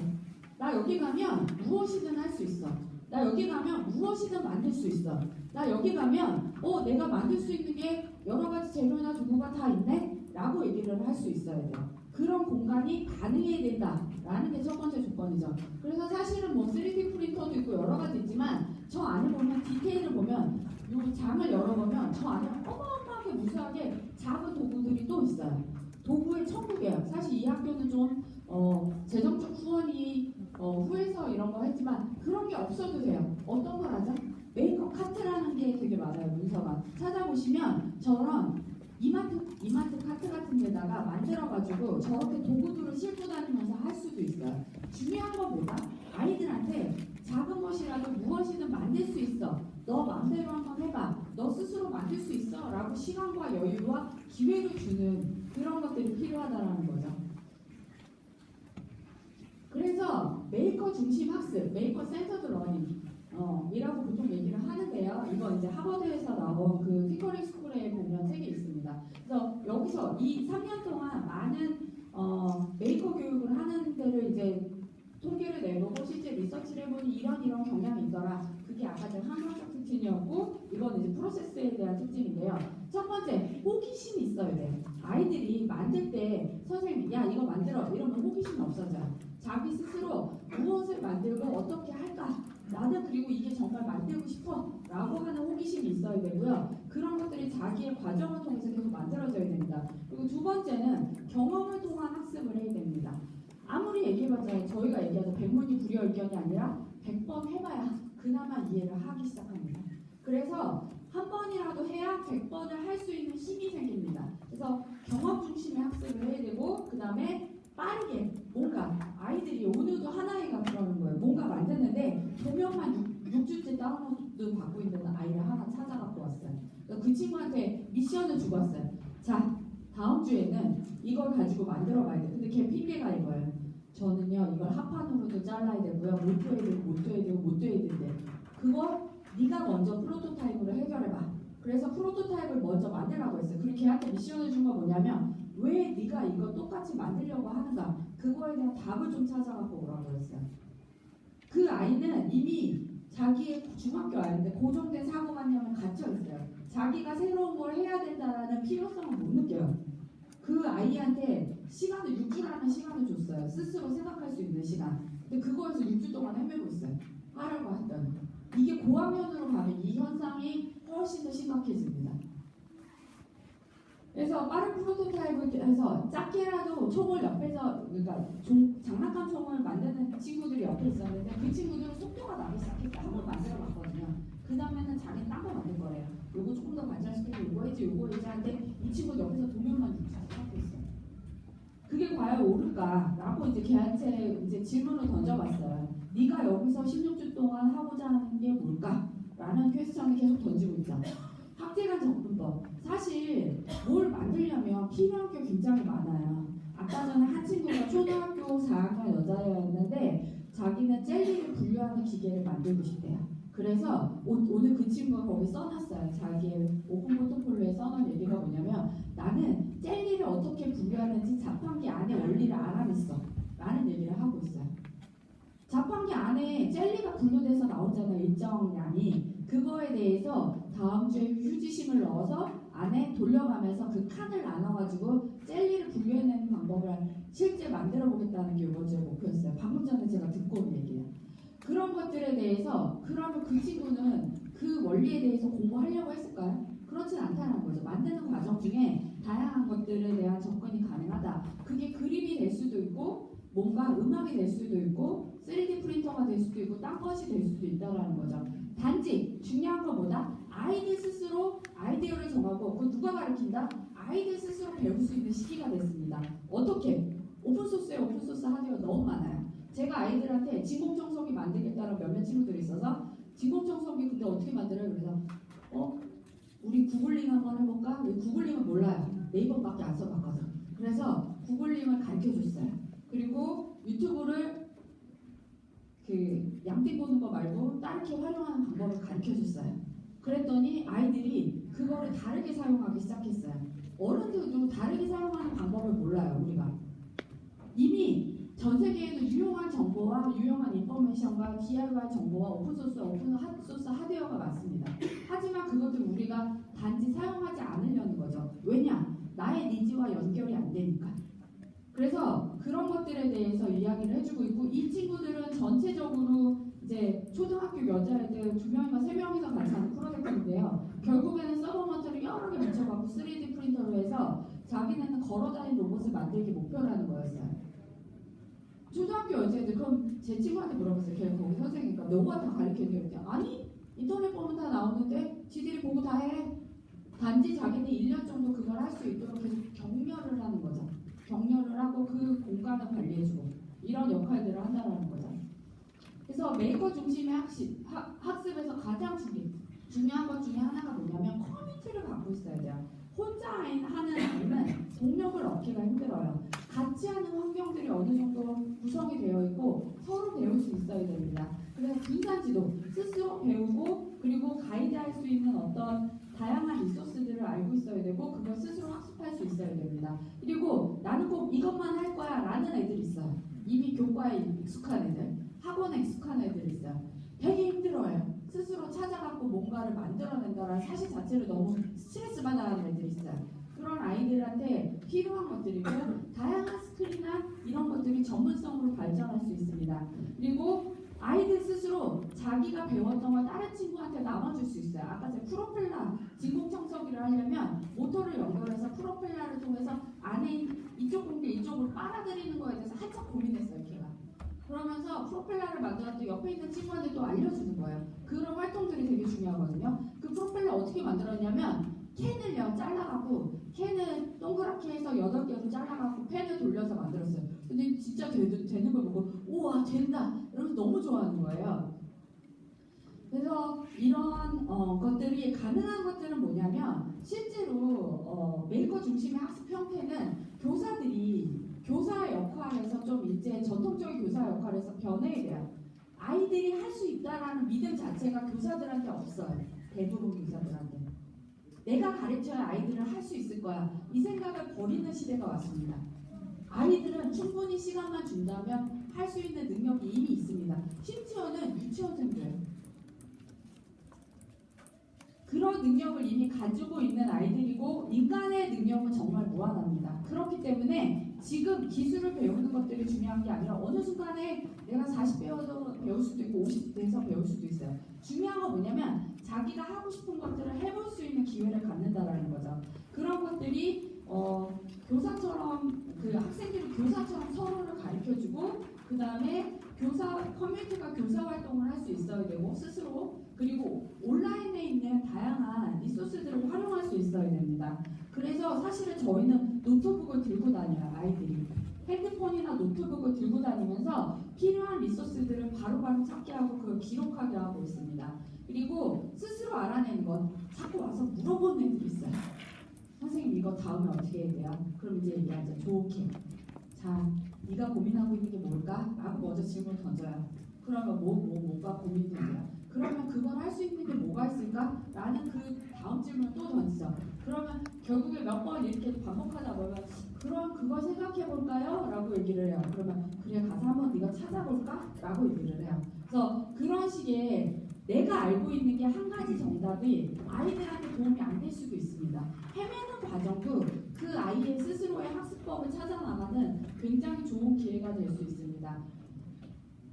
나 여기 가면 무엇이든 할 수 있어. 나 여기 가면 무엇이든 만들 수 있어. 나 여기 가면 내가 만들 수 있는 게 여러 가지 재료나 도구가 다 있네? 라고 얘기를 할 수 있어야 돼요. 그런 공간이 가능해야 된다라는 게 첫 번째 조건이죠. 그래서 사실은 뭐 3D 프린터도 있고 여러 가지 있지만 저 안에 보면 디테일을 보면 요 장을 열어보면 저 안에 어마어마하게 무수하게 작은 도구들이 또 있어요. 도구의 천국이에요. 사실 이 학교는 좀 재정적 후원이 후에서 이런 거 했지만 그런 게 없어도 돼요. 어떤 걸 하죠? 메이크업 카트라는 게 되게 많아요. 문서가 찾아보시면 저런 이마트 카트 같은 데다가 만들어가지고 저렇게 도구들을 싣고 다니면서 할 수도 있어요. 중요한 건 뭐다? 아이들한테 작은 것이라도 무엇이든 만들 수 있어. 너 마음대로 한번 해봐. 너 스스로 만들 수 있어. 라고 시간과 여유와 기회를 주는 그런 것들이 필요하다는 거죠. 그래서 메이커 중심 학습, 메이커 센터드 러닝 이라고 보통 얘기를 하는데요. 이거 이제 하버드에서 나온 그 피커링 스쿨에 보면 책이 있습니다. 그래서 여기서 이 3년 동안 많은 메이커 교육을 하는 데를 이제 통계를 내보고 실제 리서치를 해보니 이런 경향이 있더라. 그게 아까 제가 환경적 특징이었고 이건 이제 프로세스에 대한 특징인데요. 첫 번째, 호기심이 있어야 돼요. 아이들이 만들 때 선생님이 야 이거 만들어 이러면 호기심이 없어져요. 자기 스스로 무엇을 만들고 어떻게 할까? 나는 그리고 이게 정말 만들고 싶어 라고 하는 호기심이 있어야 되고요. 그런 것들이 자기의 과정을 통해서 계속 만들어져야 됩니다. 그리고 두 번째는 경험을 통한 학습을 해야 됩니다. 아무리 얘기해봤자 저희가 얘기하죠. 백문이 불여일견이 아니라 100번 해봐야 그나마 이해를 하기 시작합니다. 그래서 한 번이라도 해야 100번을 할 수 있는 힘이 생깁니다. 그래서 경험 중심의 학습을 해야 되고 그 다음에 빠르게 뭔가 아이들이 오늘도 하나이가 그러는 거예요. 뭔가 만드는데 도면만 6주째 다운로드 받고 있는 아이를 하나 찾아갖고 왔어요. 그 친구한테 미션을 주고 왔어요. 자, 다음 주에는 이걸 가지고 만들어 봐야 돼. 근데 걔 핑계가 이거예요. 저는요 이걸 합판으로도 잘라야 되고요. 못 둬야 되고 못 둬야 되고 못 둬야 되는데 그거 네가 먼저 프로토타입으로 해결해봐. 그래서 프로토타입을 먼저 만들라고 했어요. 그리고 걔한테 미션을 준 건 뭐냐면 왜 네가 이거 똑같이 만들려고 하는가 그거에 대한 답을 좀 찾아갖고 오라고 했어요. 그 아이는 이미 자기의 중학교 아이인데 고정된 사고관념에 갇혀 있어요. 자기가 새로운 걸 해야 된다는 필요성을 못 느껴요. 그 아이한테 시간을 6주라는 시간을 줬어요. 스스로 생각할 수 있는 시간. 근데 그거에서 6주 동안 헤매고 있어요. 하라고 했더니 이게 고학년으로 가면 이 현상이 훨씬 더 심각해집니다. 그래서 빠른 프로토타입을 해서 작게라도 총을 옆에서 그러니까 장난감 총을 만드는 친구들이 옆에 있었는데 그 친구들은 속도가 나기 시작했다. 한번 만들어 봤거든요. 그 다음에는 자기는 딴 거 만들 거래요. 요거 조금 더 발전시키고 요거 해야지 하는데 이 친구 옆에서 도면만 하고 있어요. 그게 과연 옳을까? 라고 이제 걔한테 이제 질문을 던져봤어요. 네가 여기서 16주 동안 하고자 하는 게 뭘까? 라는 퀘스천을 계속 던지고 있죠. 학제간 접근법. 사실 뭘 만들려면 필요한 게 굉장히 많아요. 아까 전에 한 친구가 초등학교 4학년 여자애였는데 자기는 젤리를 분류하는 기계를 만들고 싶대요. 그래서 오늘 그 친구가 거기 써놨어요. 자기의 오픈 포트폴리오에 써놓은 얘기가 뭐냐면 나는 젤리를 어떻게 분류하는지 자판기 안에 원리를 알아냈어 라는 얘기를 하고 있어요. 자판기 안에 젤리가 분류돼서 나오잖아요. 일정량이. 그거에 대해서 다음 주에 휴지심을 넣어서 안에 돌려가면서 그 칸을 나눠가지고 젤리를 분류해내는 방법을 실제 만들어 보겠다는 게 이번 주의 목표였어요. 방금 전에 제가 듣고 온 얘기예요. 그런 것들에 대해서 그러면 그 친구는 그 원리에 대해서 공부하려고 했을까요? 그렇진 않다는 거죠. 만드는 과정 중에 다양한 것들에 대한 접근이 가능하다. 그게 그림이 될 수도 있고 뭔가 음악이 될 수도 있고 3D 프린터가 될 수도 있고 딴 것이 될 수도 있다는 거죠. 단지 중요한 것보다 아이들 스스로 아이디어를 정하고 그 누가 가르친다? 아이들 스스로 배울 수 있는 시기가 됐습니다. 어떻게? 오픈소스에 오픈소스 하드웨어 너무 많아요. 제가 아이들한테 진공청소기 만들겠다는 몇몇 친구들이 있어서 진공청소기 근데 어떻게 만들어요? 그래서 우리 구글링 한번 해볼까? 구글링은 몰라요. 네이버밖에 안 써봤거든. 그래서 구글링을 가르쳐줬어요. 그리고 유튜브를 그 양띵 보는 거 말고 다르게 활용하는 방법을 가르쳐줬어요. 그랬더니 아이들이 그거를 다르게 사용하기 시작했어요. 어른들도 다르게 사용하는 방법을 몰라요. 우리가 이미 전 세계에도 유용한 정보와 유용한 인포메이션과 DIY 정보와 오픈소스, 오픈소스 하드웨어가 많습니다. 하지만 그것들 우리가 단지 사용하지 않으려는 거죠. 왜냐? 나의 니즈와 연결이 안 되니까. 그래서 그런 것들에 대해서 이야기를 해주고 있고 이 친구들은 전체적으로 이제 초등학교 여자애들 2명인가 3명이서 같이 하는 프로젝트인데요. 결국에는 서버먼트를 여러 개 붙여갖고 3D 프린터로 해서 자기네는 걸어다니는 로봇을 만들기 목표라는 거였어요. 초등학교 여자애들 그럼 제 친구한테 물어봤어요. 걔 거기 선생님이니까 너가 다 가르쳐줘야 돼. 아니 인터넷 보면 다 나오는데 지들이 보고 다 해. 단지 자기는 1년 정도 그걸 할 수 있도록 계속 격려를 하는 거죠. 격려를 하고 그 공간을 관리해주고 이런 역할들을 한다는 거죠. 그래서 메이커 중심의 학습에서 가장 중요한 것 중에 하나가 뭐냐면 커뮤니티를 갖고 있어야 돼요. 혼자 하는 아이는 동력을 얻기가 힘들어요. 같이 하는 환경들이 어느 정도 구성이 되어 있고 서로 배울 수 있어야 됩니다. 그래서 분산지도 스스로 배우고 그리고 가이드할 수 있는 어떤 다양한 리소스들을 알고 있어야 되고 그걸 스스로 학습할 수 있어야 됩니다. 그리고 나는 꼭 이것만 할 거야 라는 애들이 있어요. 이미 교과에 익숙한 애들, 학원에 익숙한 애들이 있어요. 되게 힘들어요. 스스로 찾아갖고 뭔가를 만들어낸다는 사실 자체를 너무 스트레스 받아하는 애들이 있어요. 그런 아이들한테 필요한 것들이고 다양한 스킬이나 이런 것들이 전문성으로 발전할 수 있습니다. 그리고 아이들 스스로 자기가 배웠던 걸 다른 친구한테 나눠줄 수 있어요. 아까 제가 프로펠러 진공청소기를 하려면 모터를 연결해서 프로펠러를 통해서 안에 이쪽 공기 이쪽으로 빨아들이는 거에 대해서 한참 고민했어요. 걔가. 그러면서 프로펠러를 만들었더니 옆에 있는 친구한테 또 알려주는 거예요. 그런 활동들이 되게 중요하거든요. 그 프로펠러 어떻게 만들었냐면 캔을요 잘라가고 캔을 동그랗게 해서 8개로 잘라가고 펜을 돌려서 만들었어요. 근데 진짜 되는 걸 보고 우와 된다 이러면서 너무 좋아하는 거예요. 그래서 이런 것들이 가능한 것들은 뭐냐면 실제로 메이커 중심의 학습 형태는 교사들이 교사 역할에서 좀 이제 전통적인 교사 역할에서 변해야 돼요. 아이들이 할 수 있다라는 믿음 자체가 교사들한테 없어요. 대부분 교사들한테. 내가 가르쳐야 아이들은 할 수 있을 거야. 이 생각을 버리는 시대가 왔습니다. 아이들은 충분히 시간만 준다면 할 수 있는 능력이 이미 있습니다. 심지어는 유치원생들. 그런 능력을 이미 가지고 있는 아이들이고 인간의 능력은 정말 무한합니다. 그렇기 때문에 지금 기술을 배우는 것들이 중요한 게 아니라 어느 순간에 내가 40배워서 배울 수도 있고 50대에서 배울 수도 있어요. 중요한 건 뭐냐면 자기가 하고 싶은 것들을 해볼 수 있는 기회를 갖는다라는 거죠. 그런 것들이 교사처럼 그 학생들이 교사처럼 서로를 가르쳐주고 그 다음에 커뮤니티가 교사 활동을 할 수 있어야 되고 스스로 그리고 온라인에 있는 다양한 리소스들을 활용할 수 있어야 됩니다. 그래서 사실은 저희는 노트북을 들고 다녀요. 아이들이 핸드폰이나 노트북을 들고 다니면서 필요한 리소스들을 바로바로 찾게 하고 그걸 기록하게 하고 있습니다. 그리고 스스로 알아내는 건 자꾸 와서 물어보는 애들이 있어요. 선생님 이거 다음에 어떻게 해야 돼요? 그럼 이제 얘기하죠. 좋게. 자 네가 고민하고 있는 게 뭘까? 라고 먼저 질문을 던져요. 그러면 뭐가 고민이 돼요? 그러면 그걸 할 수 있는 게 뭐가 있을까? 라는 그 다음 질문을 또 던지죠. 그러면 결국에 몇 번 이렇게 반복하다 보면 그럼 그걸 생각해 볼까요? 라고 얘기를 해요. 그러면 그래 가서 한번 네가 찾아볼까? 라고 얘기를 해요. 그래서 그런 식의 내가 알고 있는 게 한 가지 정답이 아이들한테 도움이 안 될 수도 있습니다. 헤매는 과정도 그 아이의 스스로의 학습법을 찾아나가는 굉장히 좋은 기회가 될 수 있습니다.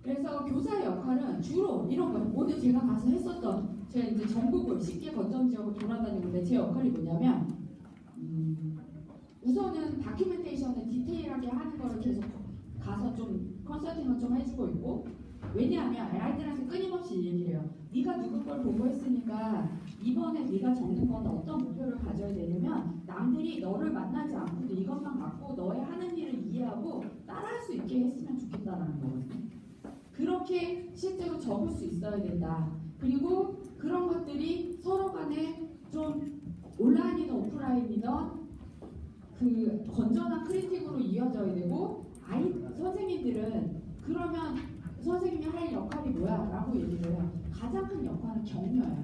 그래서 교사의 역할은 주로 이런 거예요. 오늘 제가 가서 했었던 제가 이제 전국을 10개 거점 지역을 돌아다니는데 제 역할이 뭐냐면 우선은 다큐멘테이션을 디테일하게 하는 거를 계속 가서 좀 컨설팅을 좀 해주고 있고 왜냐하면 아이들한테 끊임없이 얘기해요. 네가 누구 걸 보고 했으니까 이번에 네가 적는 건 어떤 목표를 가져야 되냐면 남들이 너를 만나지 않고도 이것만 갖고 너의 하는 일을 이해하고 따라할 수 있게 했으면 좋겠다라는 거거든요. 그렇게 실제로 적을 수 있어야 된다. 그리고 그런 것들이 서로 간에 좀 온라인이든 오프라인이든 그 건전한 크리틱으로 이어져야 되고 선생님들은 그러면 선생님이 할 역할이 뭐야? 라고 얘기를 해요. 가장 큰 역할은 격려예요.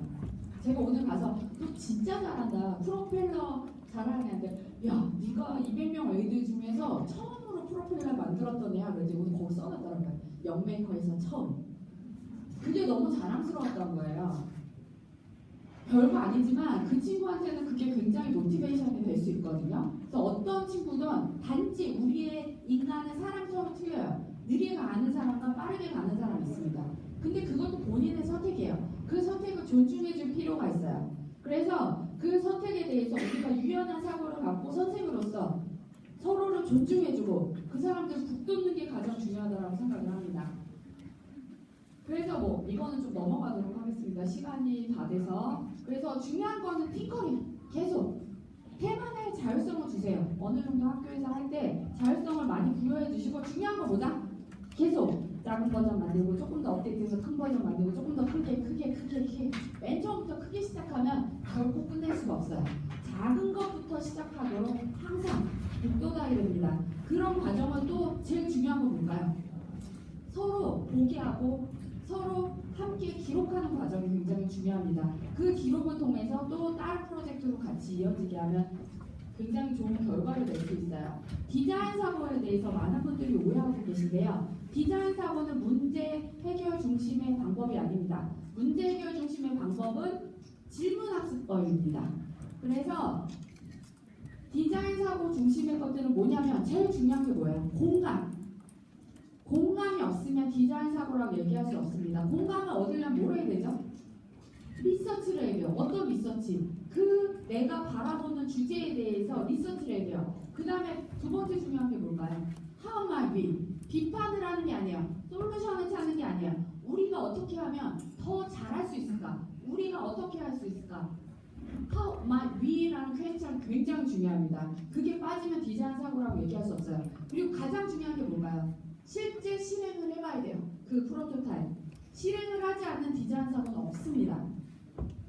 제가 오늘 가서 너 진짜 잘한다. 프로펠러 잘하는 애한테 야 네가 200명 애들 중에서 처음으로 프로펠러 만들었던 애야. 그래서 오늘 거기 써놨더라고요. 영메이커에서 처음. 그게 너무 자랑스러웠던 거예요. 별거 아니지만 그 친구한테는 그게 굉장히 모티베이션이 될 수 있거든요. 그래서 어떤 친구든 단지 우리의 인간은 사람처럼 틀려요. 느리게 가는 사람과 빠르게 가는 사람이 있습니다. 근데 그것도 본인의 선택이에요. 그 선택을 존중해 줄 필요가 있어요. 그래서 그 선택에 대해서 우리가 유연한 사고를 갖고 선생으로서 서로를 존중해주고 그 사람들 북돋는 게 가장 중요하다고 생각을 합니다. 그래서 뭐 이거는 좀 넘어가도록 하겠습니다. 시간이 다 돼서. 그래서 중요한 거는 팅커링 계속 테마의 자율성을 주세요. 어느 정도 학교에서 할 때 자율성을 많이 부여해 주시고 중요한 거 뭐다? 계속 작은 버전 만들고 조금 더 업데이트해서 큰 버전 만들고 조금 더 크게 맨 처음부터 크게 시작하면 결코 끝낼 수가 없어요. 작은 것부터 시작하도록 항상 북돋아야 됩니다. 그런 과정은 또 제일 중요한 건 뭘까요? 서로 보게 하고 서로 함께 기록하는 과정이 굉장히 중요합니다. 그 기록을 통해서 또 다른 프로젝트로 같이 이어지게 하면 굉장히 좋은 결과를 낼 수 있어요. 디자인 사고에 대해서 많은 분들이 오해하고 계신데요. 디자인 사고는 문제 해결 중심의 방법이 아닙니다. 문제 해결 중심의 방법은 질문 학습법입니다. 그래서 디자인 사고 중심의 것들은 뭐냐면 제일 중요한 게 뭐예요? 공감. 공감이 없으면 디자인 사고라고 얘기할 수 없습니다. 공감을 얻으려면 뭘 해야 되죠? 리서치를 해야 돼요. 어떤 리서치? 그 내가 바라보는 주제에 대해서 리서치를 해야 돼요. 그 다음에 두 번째 중요한 게 뭘까요? How might we? 비판을 하는 게 아니에요. 솔루션을 찾는 게 아니에요. 우리가 어떻게 하면 더 잘할 수 있을까? 우리가 어떻게 할 수 있을까? How might we라는 퀘스천 굉장히 중요합니다. 그게 빠지면 디자인 사고라고 얘기할 수 없어요. 그리고 가장 중요한 게 뭘까요? 실제 실행을 해봐야 돼요. 그 프로토타입. 실행을 하지 않는 디자인 사고는 없습니다.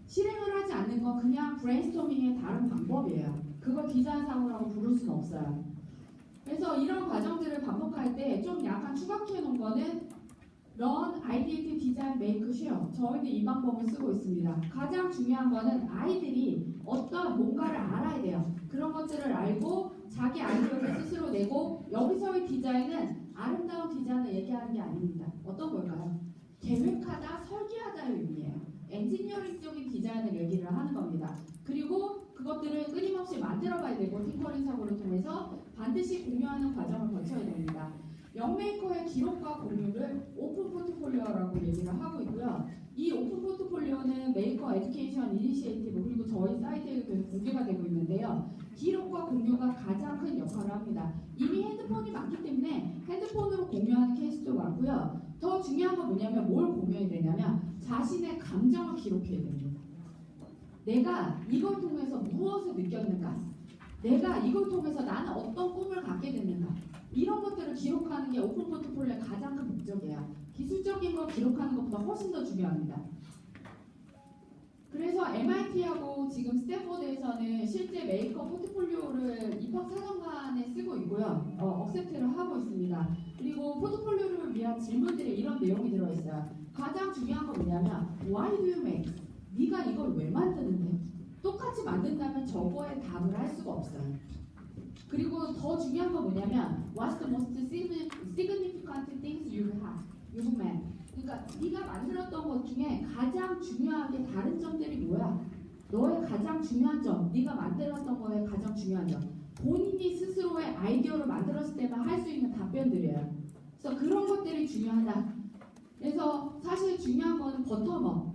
실행을 하지 않는 건 그냥 브레인스토밍의 다른 방법이에요. 그걸 디자인 사고라고 부를 수는 없어요. 그래서 이런 과정들을 반복할 때 좀 약간 추가해 놓은 거는 Run, Ideate, Design, Make, Share. 저희도 이 방법을 쓰고 있습니다. 가장 중요한 거는 아이들이 어떤 뭔가를 알아야 돼요. 그런 것들을 알고 자기 아이디어를 스스로 내고 여기서의 디자인은 아름다운 디자인을 얘기하는 게 아닙니다. 어떤 걸까요? 계획하다, 설계하다의 의미예요. 엔지니어링적인 디자인을 얘기를 하는 겁니다. 그리고 그것들을 끊임없이 만들어가야 되고 팅커링 사고를 통해서 반드시 공유하는 과정을 거쳐야 됩니다. 영메이커의 기록과 공유를 오픈 포트폴리오라고 얘기를 하고 있고요. 이 오픈 포트폴리오는 메이커 에듀케이션 이니시에이티브 그리고 저희 사이트에 계속 공개가 되고 있는데요. 기록과 공유가 가장 큰 역할을 합니다. 이미 핸드폰이 많기 때문에 핸드폰으로 공유하는 케이스도 많고요. 더 중요한 건 뭐냐면 뭘 공유해야 되냐면 자신의 감정을 기록해야 됩니다. 내가 이걸 통해서 무엇을 느꼈는가? 내가 이걸 통해서 나는 어떤 꿈을 갖게 됐는가? 이런 것들을 기록하는 게 오픈 포트폴리오의 가장 큰 목적이에요. 기술적인 걸 기록하는 것보다 훨씬 더 중요합니다. 그래서 MIT하고 지금 스탠포드에서는 실제 메이커 포트폴리오를 입학 사정관에 쓰고 있고요. 있고요. 억셉트를 하고 있습니다. 그리고 포트폴리오를 위한 질문들에 이런 내용이 들어있어요. 가장 중요한 건 뭐냐면 Why do you make? 네가 이걸 왜 만드는데? 똑같이 만든다면 저거에 답을 할 수가 없어요. 그리고 더 중요한 건 뭐냐면 What's the most significant things you made? 그러니까 네가 만들었던 것 중에 가장 중요하게 다른 점들이 뭐야? 너의 가장 중요한 점, 네가 만들었던 거에 가장 중요한 점. 본인이 스스로의 아이디어를 만들었을 때만 할 수 있는 답변들이에요. 그래서 그런 것들이 중요하다. 그래서 사실 중요한 거는 버텀업.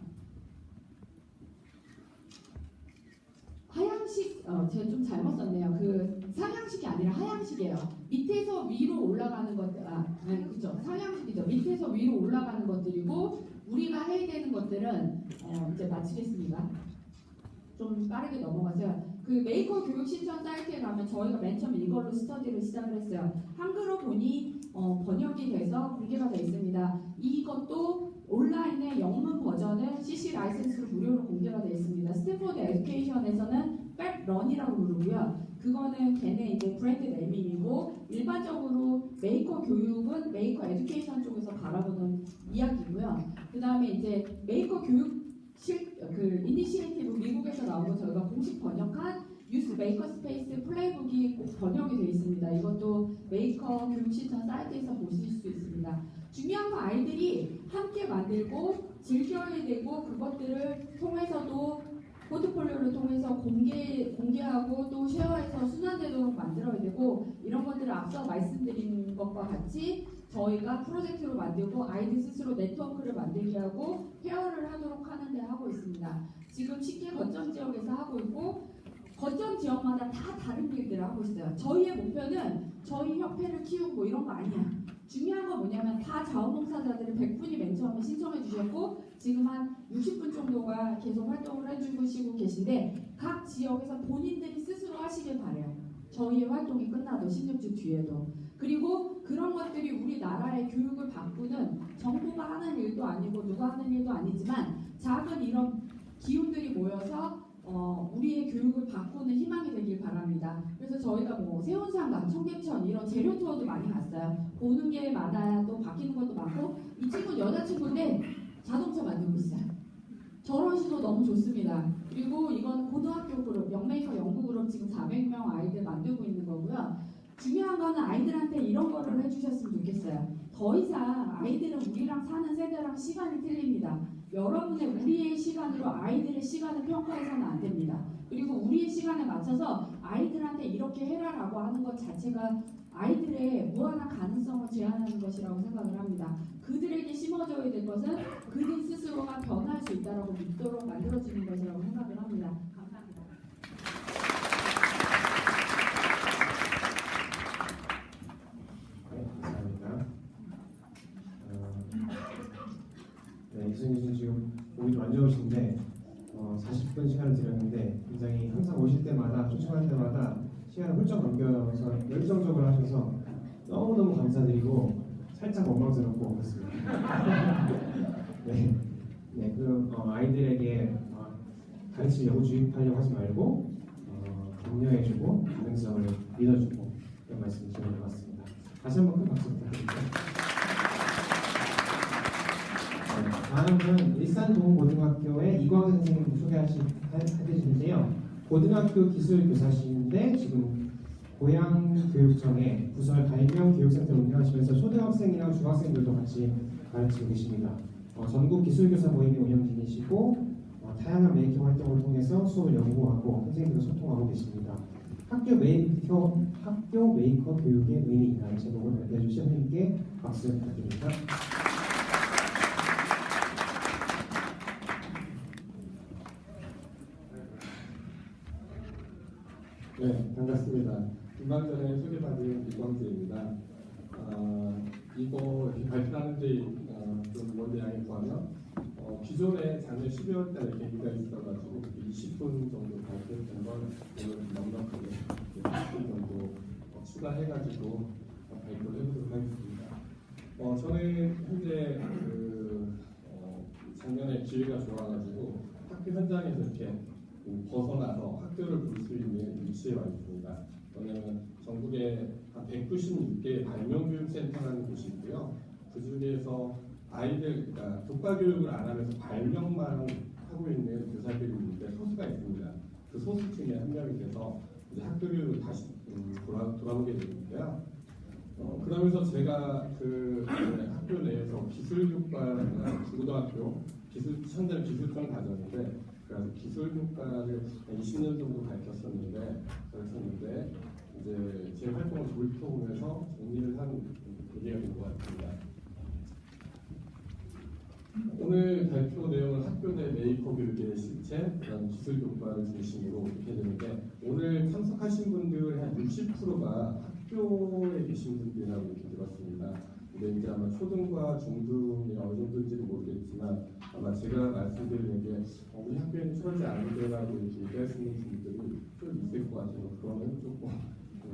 하향식, 제가 좀 잘못 썼네요. 그 상향식이 아니라 하향식이에요. 밑에서 위로 올라가는 것들, 그죠? 상향식이죠. 밑에서 위로 올라가는 것들이고 우리가 해야 되는 것들은 이제 마치겠습니다. 좀 빠르게 넘어가세요. 그 메이커 교육 신청 사이트에 가면 저희가 맨 처음에 이걸로 스터디를 시작을 했어요. 한글로 보니 번역이 돼서 공개가 되어 있습니다. 이것도 온라인의 영문 버전은 CC 라이센스로 무료로 공개가 되어 있습니다. 스탠포드 에듀케이션에서는 백런이라고 부르고요. 그거는 걔네 이제 브랜드 네이밍이고 일반적으로 메이커 교육은 메이커 에듀케이션 쪽에서 바라보는 이야기고요. 그 다음에 이제 메이커 교육 그 이니시에이티브 미국에서 나온 거 저희가 공식 번역한 뉴스 메이커 스페이스 플레이북이 번역이 되어 있습니다. 이것도 메이커 교육 신청 사이트에서 보실 수 있습니다. 중요한 건 아이들이 함께 만들고 즐겨야 되고 그것들을 통해서도 포트폴리오를 통해서 공개하고 또 쉐어해서 순환되도록 만들어야 되고 이런 것들을 앞서 말씀드린 것과 같이 저희가 프로젝트로 만들고 아이들 스스로 네트워크를 만들게 하고 페어를 하도록 하는데 하고 있습니다. 지금 쉽게 거점 지역에서 하고 있고 거점 지역마다 다 다른 일들을 하고 있어요. 저희의 목표는 저희 협회를 키우고 이런 거 아니야. 중요한 건 뭐냐면 다 자원봉사자들이 100분이 맨 처음에 신청해 주셨고 지금 한 60분 정도가 계속 활동을 해주시고 계신데 각 지역에서 본인들이 스스로 하시길 바래요. 저희의 활동이 끝나도 16주 뒤에도. 그리고 그런 것들이 우리나라의 교육을 바꾸는 정부가 하는 일도 아니고 누가 하는 일도 아니지만 작은 이런 기운들이 모여서 우리의 교육을 바꾸는 희망이 되길 바랍니다. 그래서 저희가 뭐 세운상가, 청계천 이런 재료 투어도 많이 갔어요. 보는 게 많아야 또 바뀌는 것도 많고 이 친구는 여자친구인데 자동차 만들고 있어요. 저런 시도 너무 좋습니다. 그리고 이건 고등학교 그룹, 영메이커 연구 그룹 지금 400명 아이들 만들고 있는 거고요. 중요한 거는 아이들한테 이런 거를 해주셨으면 좋겠어요. 더 이상 아이들은 우리랑 사는 세대랑 시간이 틀립니다. 여러분의 우리의 시간으로 아이들의 시간을 평가해서는 안 됩니다. 그리고 우리의 시간에 맞춰서 아이들한테 이렇게 해라라고 하는 것 자체가 아이들의 무한한 가능성을 제한하는 것이라고 생각을 합니다. 그들에게 심어줘야 될 것은 그들 스스로가 변할 수 있다고 믿도록 만들어지는 것이라고 생각을 합니다. 감사합니다. 네, 감사합니다. 네, 이승희 씨 지금 몸이 좀 안 좋으신데 40분 시간을 드렸는데 굉장히 항상 오실 때마다 초청할 때마다 시간을 훌쩍 넘겨서 열정적으로 하셔서 너무너무 감사드리고 살짝 원망스럽고 그렇습니다. 네, 그 아이들에게 가르치려고 주입하려고 하지 말고 격려해주고 가능성을 믿어주고 그런 말씀 드리는 것 같습니다. 다시 한번 큰 박수 부탁드립니다. 다음은 일산동고등학교의 이광 선생님 소개해주시는데요. 고등학교 기술교사시인데 지금 고양교육청에 부설 발명교육센터 운영하시면서 초등학생이랑 중학생들도 같이 가르치고 계십니다. 전국 기술교사 모임의 운영진이시고 다양한 메이킹 활동을 통해서 수업을 연구하고 선생님들과 소통하고 계십니다. 학교 메이커 교육의 의미이라는 제목을 알려주신 선생님께 박수 부탁드립니다. 네, 반갑습니다. 금방 전에 소개받은 이광재입니다. 이거 이렇게 발표하는데 좀 먼 양에 구하면 기존에 작년 12월 달에 계기가 있어가지고 20분 정도 발표했던 걸 오늘 넉넉하게 10분 정도 추가해가지고 발표를 해보도록 하겠습니다. 저는 현재 작년에 기회가 좋아가지고 학교 현장에서 이렇게 벗어나서 학교를 볼 수 있는 위치에 와 있습니다. 왜냐하면 전국에 한 196개 발명교육센터라는 곳이 있고요. 그 중에서 아이들, 그러니까 독과교육을 안 하면서 발명만 하고 있는 교사들이 있는데 소수가 있습니다. 그 소수 중에 한 명이 돼서 이제 학교 교육을 다시 돌아보게 됐는데요. 그러면서 제가 그 학교 내에서 기술교과 중고등학교 현재 기술점 가졌는데 그래서 기술교과를 20년 정도 가르쳤었는데 이제 제 활동을 돌이켜보면서 정리를 한 계기가 된 것 같습니다. 오늘 발표 내용은 학교 내 메이커 교육의 실체, 그다음 기술 교과를 중심으로 이렇게 되는데 오늘 참석하신 분들 한 60%가 학교에 계신 분들이라고 이렇게 들었습니다. 근데 이제 아마 초등과 중등이 어느 정도인지는 모르겠지만 아마 제가 말씀드리는 게 우리 학교에는 그러지 않은데라고 이렇게 얘기하시는 분들이 좀 있을 것 같아서 그거는 조금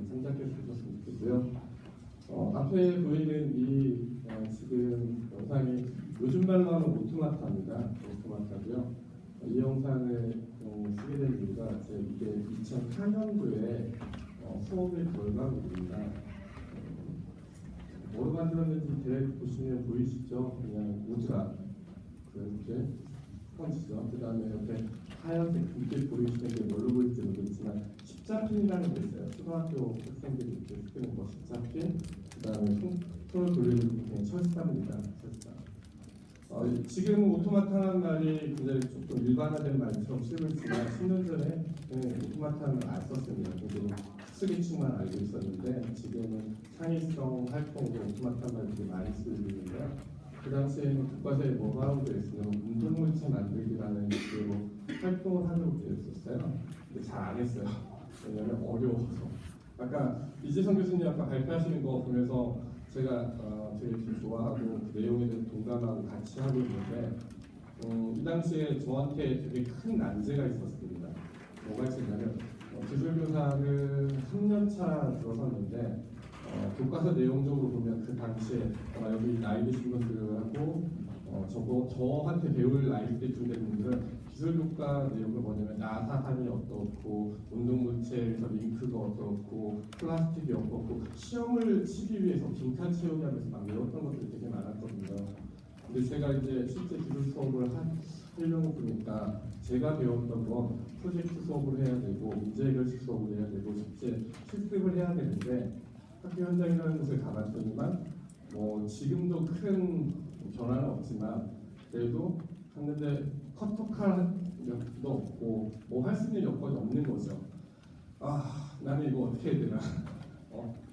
참작해 주셨으면 좋겠고요. 앞에 보이는 이 지금 영상이 요즘 말로 하면 오토마타입니다. 오토마타고요. 이 영상을 쓰게 된 이유가 이게 2004년도에 수업의 결과물입니다. 뭐로 만들었는지 대략 보시면 보이시죠? 그냥 오즈락 그렇게 스펀지죠. 그 다음에 옆에 하얀색 굵게 보이시는 게 뭘로 보일지 모르겠지만 십자핀이라는 게 있어요. 초등학교 학생들이 이렇게 쓰는 거 십자핀. 그 다음에 손을 돌리는 그냥 철사입니다. 철사. 지금 오토마타라는 말이 굉장히 조금 일반화된 말처럼 쓰고 있지만 10년 전에 오토마타는 안 썼습니다. 굉장히 스위칭만 알고 있었는데 지금은 창의성 활동으로 오토마타 말들이 많이 쓰고 있는데요. 그 당시에는 교과서에 뭐가 하고 되어 있으면 운동물체 만들기라는 식으로 활동을 하려고 되어 있었어요. 근데 잘 안 했어요. 왜냐하면 어려워서. 아까 이재성 교수님 아까 발표하시는 거 보면서 제가 되게 좋아하고 그 내용에 대해서 동감하고 같이 하고 있는데 이 당시에 저한테 되게 큰 난제가 있었습니다. 뭐가 있었냐면 기술교사를 3년차 들어섰는데 교과서 내용적으로 보면 그 당시에 여기 나이 드신 분들하고 저한테 배울 나이 때쯤 되는 분들은 기술교과 내용은 뭐냐면 나사한이 어떻고 운동물체에서 링크가 어떻고 플라스틱이 어떻고 시험을 치기 위해서 빈칸 채우기 하면서 막 외웠던 것들이 되게 많았거든요. 근데 제가 이제 실제 기술 수업을 하려고 보니까 제가 배웠던 건 프로젝트 수업을 해야 되고 문제 해결식 수업을 해야 되고 실제 실습을 해야 되는데 학교 현장이라는 곳에 가봤더니만 지금도 큰 변화는 없지만 그래도 갔는데 커터칼 도 없고 뭐 할 수 있는 여건이 없는 거죠. 나는 이거 어떻게 해야 되나?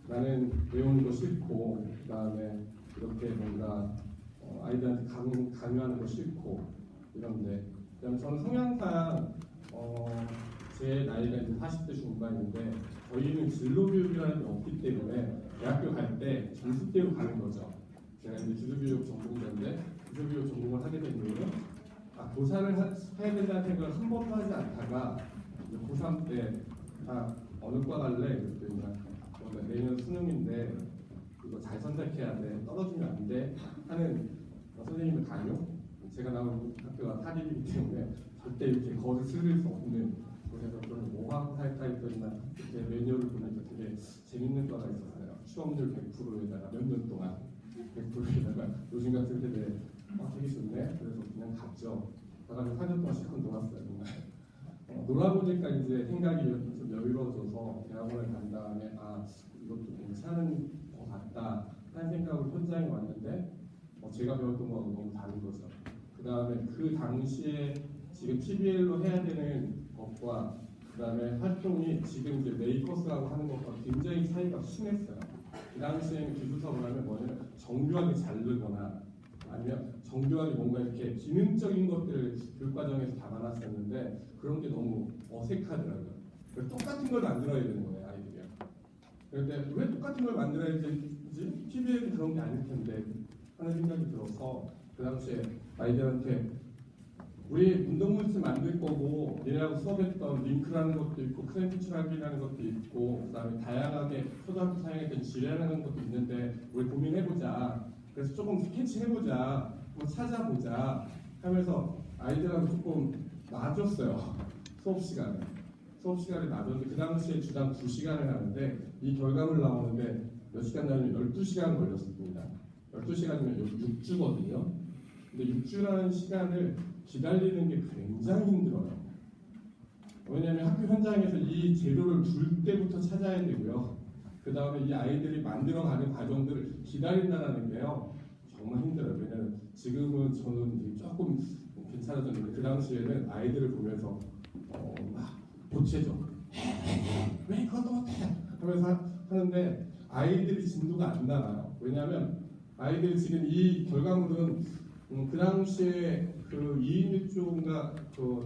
나는 배우는 거 싫고 그다음에 이렇게 뭔가 아이들한테 강요하는 거 싫고 이런데 그다음에 저는 성향상 제 나이가 이제 40대 중반인데 저희는 진로교육이라는 게 없기 때문에 대학교 갈 때 점수대로 가는 거죠. 제가 이제 기술교육 전공자인데 기술교육 전공을 하게 된 이유는 교사를 해야 된다는 생각을 한 번도 하지 않다가 고3 때 어느 과 갈래? 그랬더니 내년 수능인데 이거 잘 선택해야 돼. 떨어지면 안 돼. 하는 선생님의 강요. 제가 나온 학교가 사립이기 때문에 절대 이렇게 거를 쓸 수 없는 그래서 그런 뭐하고 살까 했더니만 그때 매뉴얼을 보니까 되게 재밌는 과가 있었어요. 취업률 100%에다가 몇 년 동안 100%에다가 요즘 같은 세대에 되게 좋네. 그래서 그냥 갔죠. 가가지고 4년 동안 실컷 놀았어요. 정말. 놀아보니까 이제 생각이 좀 여유로워져서 대학원을 간 다음에 이것도 괜찮은 것 같다 하는 생각으로 현장에 왔는데 제가 배웠던 거하고 너무 다른 거죠. 그 다음에 그 당시에 지금 PBL로 해야 되는 것과 그 다음에 활동이 지금 이제 메이커스라고 하는 것과 굉장히 차이가 심했어요. 그 당시에는 기술 사업을 하면 뭐냐면 정교하게 자르거나 아니면 정교하게 뭔가 이렇게 기능적인 것들을 교육과정에서 담아놨었는데 그런 게 너무 어색하더라고요. 똑같은 걸 만들어야 되는 거예요, 아이들이. 그런데 왜 똑같은 걸 만들어야 되지? PBL은 그런 게 아닐 텐데 하는 생각이 들어서 그 당시에 아이들한테 우리 운동물질 만들 거고 얘네하고 수업했던 링크라는 것도 있고 크랭크 추락이라는 것도 있고 그다음에 다양하게 초등학교 사용했던 지뢰라는 것도 있는데 우리 고민해보자. 그래서 조금 스케치해보자. 뭐 찾아보자 하면서 아이들하고 조금 놔줬어요. 수업 시간에. 수업 시간에 나눴는데 그 당시에 주당 2시간을 하는데 이 결과물 나오는데 몇 시간 나오면 12시간 걸렸습니다. 12시간이면 6주거든요. 근데 6주라는 시간을 기다리는 게 굉장히 힘들어요. 왜냐하면 학교 현장에서 이 재료를 줄 때부터 찾아야 되고요. 그 다음에 이 아이들이 만들어가는 과정들을 기다린다는 게요. 정말 힘들어요. 왜냐하면 지금은 저는 이제 조금 괜찮아졌는데 그 당시에는 아이들을 보면서 막 보채죠. 왜 그것도 못해? 하면서 하는데 아이들이 진도가 안 나가요. 왜냐하면 아이들이 지금 이 결과물은 그 당시에 그 2인 1조인가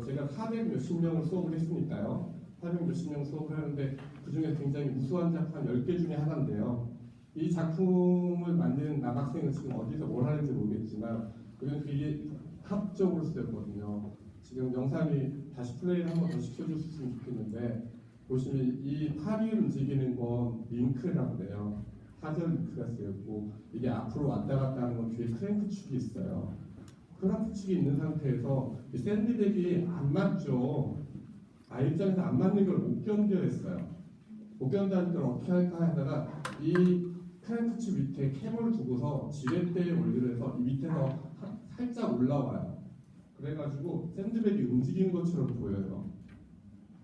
제가 400 몇십 명을 수업을 했으니까요. 400 몇십 명 수업을 하는데 그 중에 굉장히 우수한 작품 한 10개 중에 하나인데요. 이 작품을 만든 남학생은 지금 어디서 뭘 하는지 모르겠지만 그건 되게 합적으로 쓰였거든요. 지금 영상이 다시 플레이를 한 번 더 시켜줬으면 좋겠는데 보시면 이 팔이 움직이는 건 링크라고 해요. 사절 링크가 쓰였고 이게 앞으로 왔다 갔다 하는 건 뒤에 크랭크 축이 있어요. 크랭크 축이 있는 상태에서 이 샌드백이 안 맞죠. 아이 입장에서 안 맞는 걸 못 견뎌했어요. 못 견뎌하니까 어떻게 할까 하다가 이 크랭크 축 밑에 캠을 두고서 지렛대에 올려서 이 밑에서 살짝 올라와요. 그래가지고 샌드백이 움직이는 것처럼 보여요.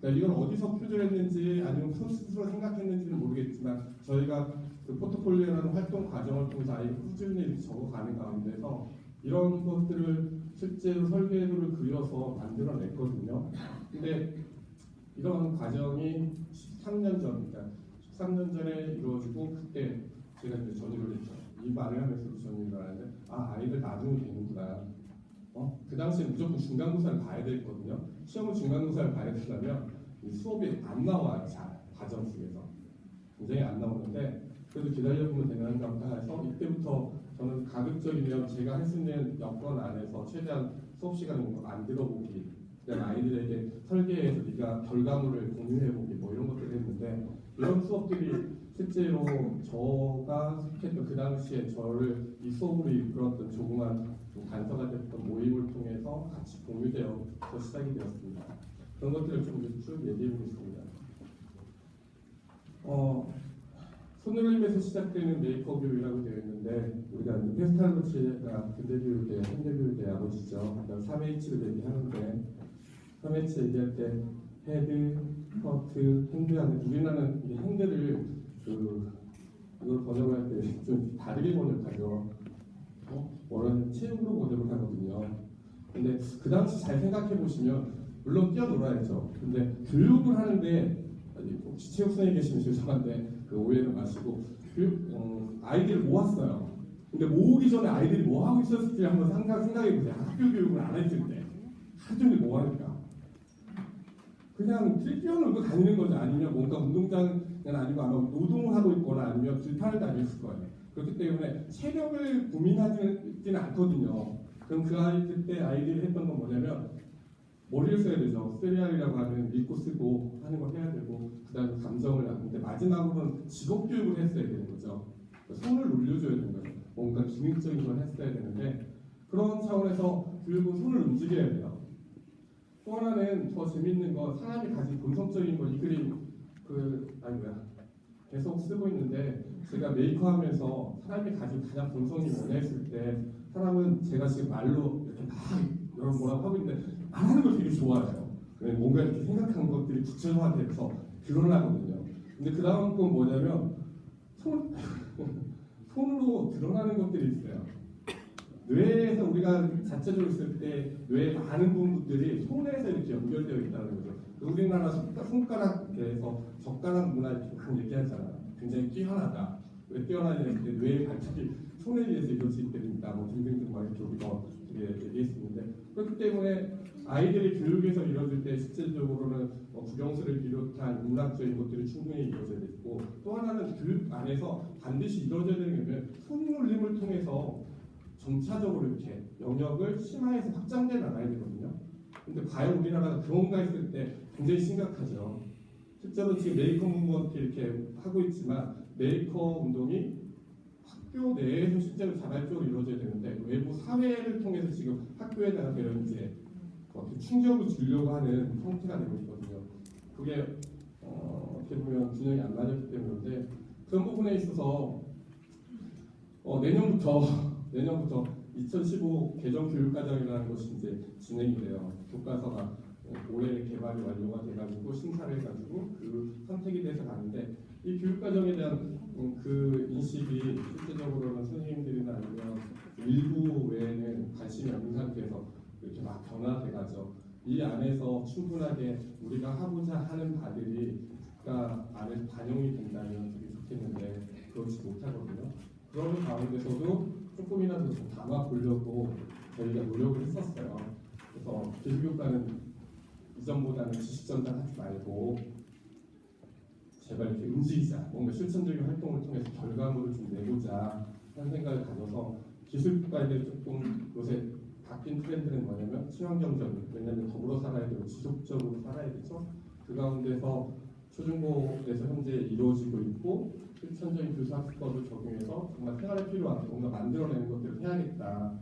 그러니까 이걸 어디서 표절했는지 아니면 스스로 생각했는지는 모르겠지만 저희가 그 포트폴리오라는 활동 과정을 통해서 아예 꾸준히 이렇게 적어가는 가운데서 이런 것들을 실제로 설계도를 그려서 만들어냈거든요. 근데 이런 과정이 13년 전, 그러니까 13년 전에 이루어지고 그때 제가 이제 전입을 했죠. 이 말을 하면서 전입을 하는데 아이들 나중에 되는구나. 그 당시에 무조건 중간고사를 봐야 됐거든요. 시험은 중간고사를 봐야 되려면 수업이 안 나와요. 잘 과정 중에서 굉장히 안 나오는데 그래도 기다려보면 되는가 보다 해서 이때부터 저는 가급적이면 제가 할 수 있는 여건 안에서 최대한 수업 시간을 만들어보기, 아이들에게 설계해서 네가 결과물을 공유해보기 뭐 이런 것들을 했는데 이런 수업들이 실제로 저가 속했던 그 당시에 저를 이 수업으로 이끌었던 조그만 단서가 됐던 모임을 통해서 같이 공유되어서 시작이 되었습니다. 그런 것들을 좀 쭉 얘기해 보겠습니다. 손놀림에서 시작되는 메이커 교육이라고 되어 있는데 우리가 페스탈로치가 근대교육의 현대교육의 아버지죠. 3H를 얘기하는데 3H 얘기할 때 헤드, 허트, 핸드하는 우리나라는 이 핸드를 이걸 번역할 때 좀 다르게 번역하죠. 원어는 체육으로 번역을 하거든요. 근데 그 당시 잘 생각해 보시면 물론 뛰어놀아야죠. 근데 교육을 하는데 혹시 체육 선생님 계시면 죄송한데 그 오해를 마시고 아이들을 모았어요. 근데 모으기 전에 아이들이 뭐 하고 있었을지 한번 생각해 보세요. 학교 교육을 안 했을 때 하루 종일 뭐 하니까 그냥 뛰어놀고 다니는 거죠. 아니면 뭔가 운동장은 아니고 아마 노동을 하고 있거나 아니면 들판을 다녔을 거예요. 그렇기 때문에 체력을 고민하지는 않거든요. 그럼 그 아이들 때 아이들이 했던 건 뭐냐면 머리를 써야 되죠. 스테리알이라고 하는 읽고 쓰고 하는 걸 해야 되고 그 다음에 감정을 하는데 마지막으로는 직업 교육을 했어야 되는 거죠. 손을 놀려줘야 되는 거죠. 뭔가 기능적인 걸 했어야 되는데 그런 차원에서 교육은 손을 움직여야 돼요. 또 하나는 더 재밌는 건 사람이 가진 본성적인 거 이 그림 계속 쓰고 있는데 제가 메이커하면서 사람이 가진 가장 본성이 뭐냐 했을 때 사람은 제가 지금 말로 이렇게 막 여러분 뭐라고 하고 있는데 말하는 걸 되게 좋아해요. 뭔가 이렇게 생각한 것들이 구체화돼서 드러나거든요. 근데 그 다음 건 뭐냐면 손으로 드러나는 것들이 있어요. 뇌에서 우리가 자체적으로 있을 때 뇌의 많은 부분들이 손에서 이렇게 연결되어 있다는 거죠. 우리나라 손가락에서 젓가락 문화 이렇게 많이 얘기하잖아요. 굉장히 뛰어나다. 왜 뛰어나냐 때 뇌의 발달이 손에 의해서 이루어지기 때문이다. 뭐 등등등 막 이렇게 우리가 얘기했었는데 그렇기 때문에 아이들의 교육에서 이루어질 때 실질적으로는 국영수를 비롯한 문학적인 것들이 충분히 이루어져야 되고 또 하나는 교육 안에서 반드시 이루어져야 되는 게 손놀림을 통해서 점차적으로 이렇게 영역을 심화해서 확장돼 나가야 되거든요. 근데 과연 우리나라가 그런가 했을 때 굉장히 심각하죠. 실제로 지금 메이커 문먼트 이렇게 하고 있지만 메이커 운동이 학교 내에서 실제로 자발적으로 이루어져야 되는데 외부 사회를 통해서 지금 학교에다가 이런 이제 어떻게 충격을 주려고 하는 형태가 되고 있거든요. 그게 어떻게 보면 균형이 안 맞았기 때문인데 그런 부분에 있어서 내년부터 2015 개정 교육과정이라는 것이 이제 진행이 돼요. 교과서가 올해 개발이 완료가 돼가지고 심사를 해가지고 그 선택이 돼서 가는데 이 교육과정에 대한 그 인식이 실제적으로는 선생님들이나 아니면 일부 외에는 관심이 없는 상태에서 이렇게 막 변화돼가죠. 이 안에서 충분하게 우리가 하고자 하는 바들이 국가 안에서 반영이 된다면 되게 좋겠는데 그렇지 못하거든요. 그런 가운데서도 조금이라도 좀 담아보려고 저희가 노력을 했었어요. 그래서 기술교과는 이전보다는 지식전달 하지 말고 제발 이렇게 움직이자, 뭔가 실천적인 활동을 통해서 결과물을 좀 내보자 하는 생각을 가져서 기술교과에 대해 조금 요새 바뀐 트렌드는 뭐냐면 친환경적인, 왜냐하면 더불어 살아야 되고 지속적으로 살아야 되죠. 그 가운데서 초중고에서 현재 이루어지고 있고 실천적인 교수학습법을 적용해서 정말 생활에 필요한 뭔가 만들어내는 것들을 해야겠다.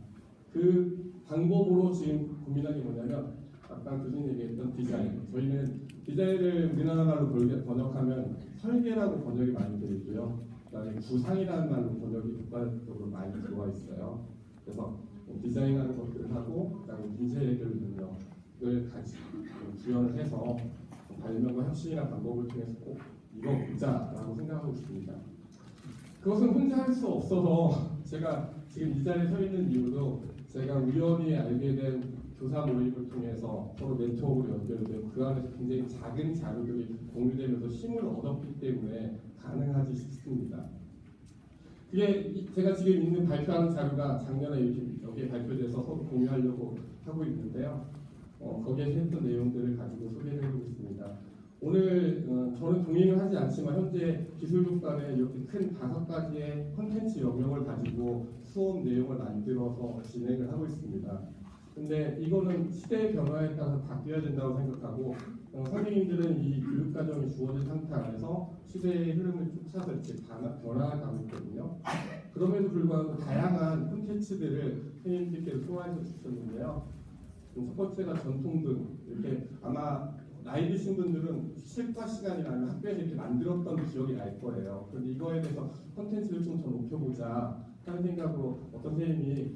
그 방법으로 지금 고민하는 게 뭐냐면 아까 교수님 얘기했던 디자인. 저희는 디자인을 우리나라 말로 번역하면 설계라고 번역이 많이 되어 있고요. 그다음에 구상이라는 말로 번역이 국가적으로 많이 들어와 있어요. 그래서 디자인하는 것들을 하고 그다음에 문제 해결 능력을 같이 구현을 해서 발명과 혁신이라는 방법을 통해서 꼭 이뤄보자라고 생각하고 있습니다. 그것은 혼자 할 수 없어서 제가 지금 이 자리에 서 있는 이유도 제가 우연히 알게 된 교사 모임을 통해서 서로 네트워크로 연결되고 그 안에서 굉장히 작은 자료들이 공유되면서 힘을 얻었기 때문에 가능하지 싶습니다. 그게 제가 지금 있는 발표하는 자료가 작년에 이렇게 여기에 발표돼서 서로 공유하려고 하고 있는데요. 거기에 했던 내용들을 가지고 소개를 해보겠습니다. 오늘 저는 동의를 하지 않지만 현재 기술교과에 이렇게 큰 5가지의 콘텐츠 영역을 가지고 수업 내용을 만들어서 진행을 하고 있습니다. 근데 이거는 시대의 변화에 따라서 바뀌어야 된다고 생각하고 선생님들은 이 교육과정이 주어진 상태 안에서 시대의 흐름을 쫓아서 이렇게 변화가고 있거든요. 그럼에도 불구하고 다양한 콘텐츠들을 선생님들께서 소화해서 주셨는데요. 첫 번째가 전통등, 이렇게 아마 나이 드신 분들은 실과 시간이나 학교에서 이렇게 만들었던 기억이 날 거예요. 그런데 이거에 대해서 콘텐츠를 좀 더 높여보자 하는 생각으로 어떤 선생님이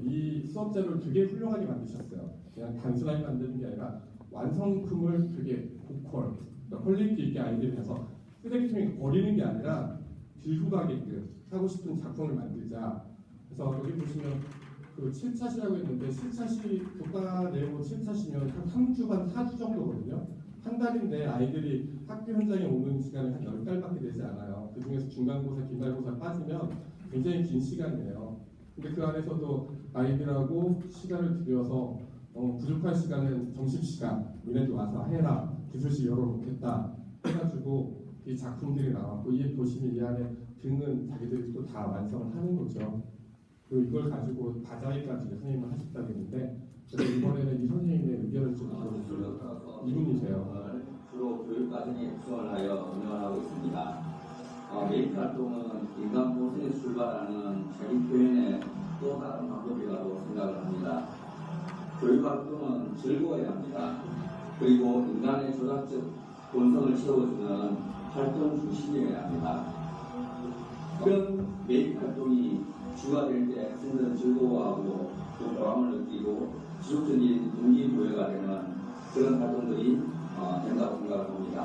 이 수업 자료를 되게 훌륭하게 만드셨어요. 그냥 단순하게 만드는 게 아니라 완성품을 되게 고퀄, 그러니까 퀄리티 있게 아이들이 해서 쓰레기통에 버리는 게 아니라 들고 가게끔 하고 싶은 작품을 만들자. 그래서 여기 보시면 그 7차시라고 했는데 7차시 교과 내용으로 7차시면 한 3주 반 4주 정도거든요. 한 달인데 아이들이 학교 현장에 오는 시간이 한 10달밖에 되지 않아요. 그 중에서 중간고사, 기말고사 빠지면 굉장히 긴 시간이에요. 근데 그 안에서도 아이들하고 시간을 들여서 부족한 시간은 점심시간 니네들 와서 해라, 기술실 열어놓겠다 해가지고 이 작품들이 나왔고 이 보시면 이 안에 등은 자기들이 또 다 완성을 하는 거죠. 그리고 이걸 가지고 바자회까지 선생님을 하셨다고 했는데 그래서 이번에는 이 선생님의 의견을 좀 들어보세요. 이분이세요. 주로 교육과정에 구성을 하여 운영하고 있습니다. 메이크 활동은 인간 본성에 출발하는 자기 표현의 또 다른 방법이라고 생각을 합니다. 교육 활동은 즐거워야 합니다. 그리고 인간의 조작적 본성을 채워주는 활동 중심이어야 합니다. 이런 메이크 활동이 주가 될 때 학생들은 즐거워하고 또 보람을 느끼고 지속적인 동기부여가 되는 그런 활동들이 된다고 생각을 합니다.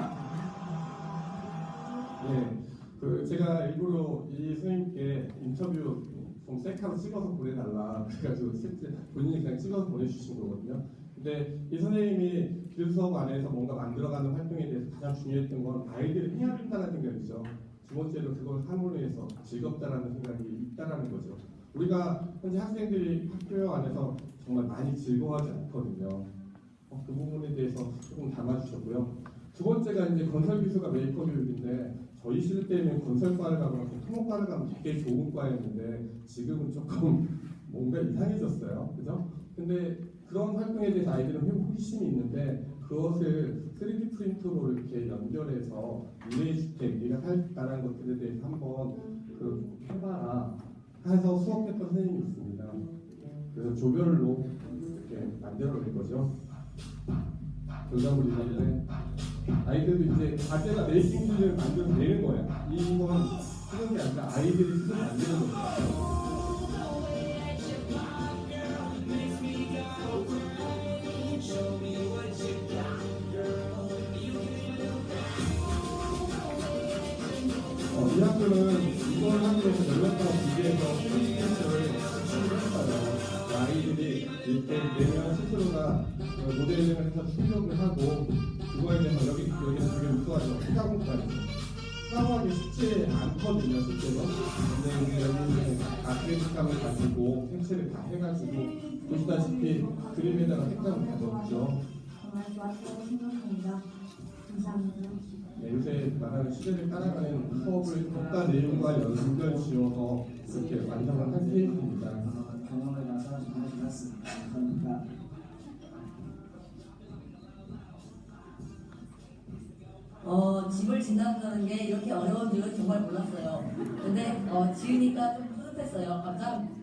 네, 제가 일부러 이 선생님께 인터뷰 좀 셀카로 찍어서 보내달라 그래가지고 실제 본인이 그냥 찍어서 보내주신 거거든요. 근데 이 선생님이 기술수업 안에서 뭔가 만들어가는 활동에 대해서 가장 중요했던 건 아이들이 해야 된다는 생각이죠. 두 번째로 그걸 함으로해서 즐겁다라는 생각이 있다라는 거죠. 우리가 현재 학생들이 학교 안에서 정말 많이 즐거워하지 않거든요. 그 부분에 대해서 조금 담아주셨고요. 두 번째가 이제 건설기술과 메이커 교육인데 저희 시대 때는 건설과를 가거나 토목과를 가면 되게 좋은 과였는데 지금은 조금 뭔가 이상해졌어요. 그죠? 근데 그런 활동에 대해서 아이들은 호기심이 있는데 그것을 3D 프린터로 이렇게 연결해서 미래주택, 네가 살다라는 것들에 대해서 한번 해봐라 해서 수업했던 선생님이 있습니다. 그래서 조별로 이렇게 만들어낸 거죠. 결과물이 있는데 아이들도 이제 과제가 메이킹지를 만들어 내는 거예요. 이건 쓰는 게 아니라 아이들이 스스로 만드는 거예요. 이 학교는 이번 학교에서 연락과 비교해서 프로젝트를 했어요. 아이들이 이렇게 내면 스스로가 모델링을 해서 출력을 하고 그거에 대해서 여기는 되게 우수하죠. 수강까지. 수강하기 쉽지 않거든요, 실제로. 근데 여기는 크레딧감을 가지고 생체를 다 해가지고 보시다시피 그림에다가 색감을 다 넣었죠. 정말 좋았다고 생각합니다. 감사합니다. 네, 요새 말하는 시대를 따라가는 수업을 독자 내용과 연결 지어서 이렇게 완성을 한 케이스입니다. 경험을 나서 정말 좋았습니다. 감사합니다. 집을 진단하는 게 이렇게 어려운 줄은 정말 몰랐어요. 근데 지으니까 좀 뿌듯했어요. 감사합니다.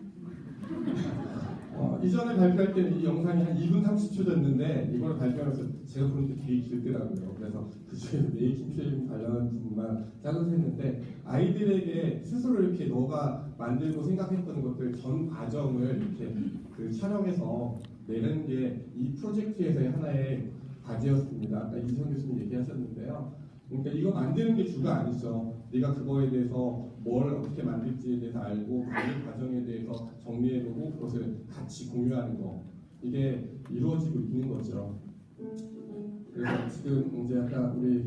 이전에 발표할 때는 이 영상이 한 2분 30초 됐는데 이걸 발표하면서 제가 보니까 되게 길더라고요. 그래서 그 중에 메이킹 필름 관련한 부분만 짜서 했는데 아이들에게 스스로 이렇게 너가 만들고 생각했던 것들 전 과정을 이렇게 그 촬영해서 내는 게 이 프로젝트에서의 하나의 과제였습니다. 아까 이지성 교수님 얘기하셨는데요. 그러니까 이거 만드는 게 주가 아니죠. 네가 그거에 대해서 뭘 어떻게 만들지에 대해서 알고 만든 과정에 대해서 정리해보고 그것을 같이 공유하는 거 이게 이루어지고 있는 거죠. 그래서 지금 이제 아까 우리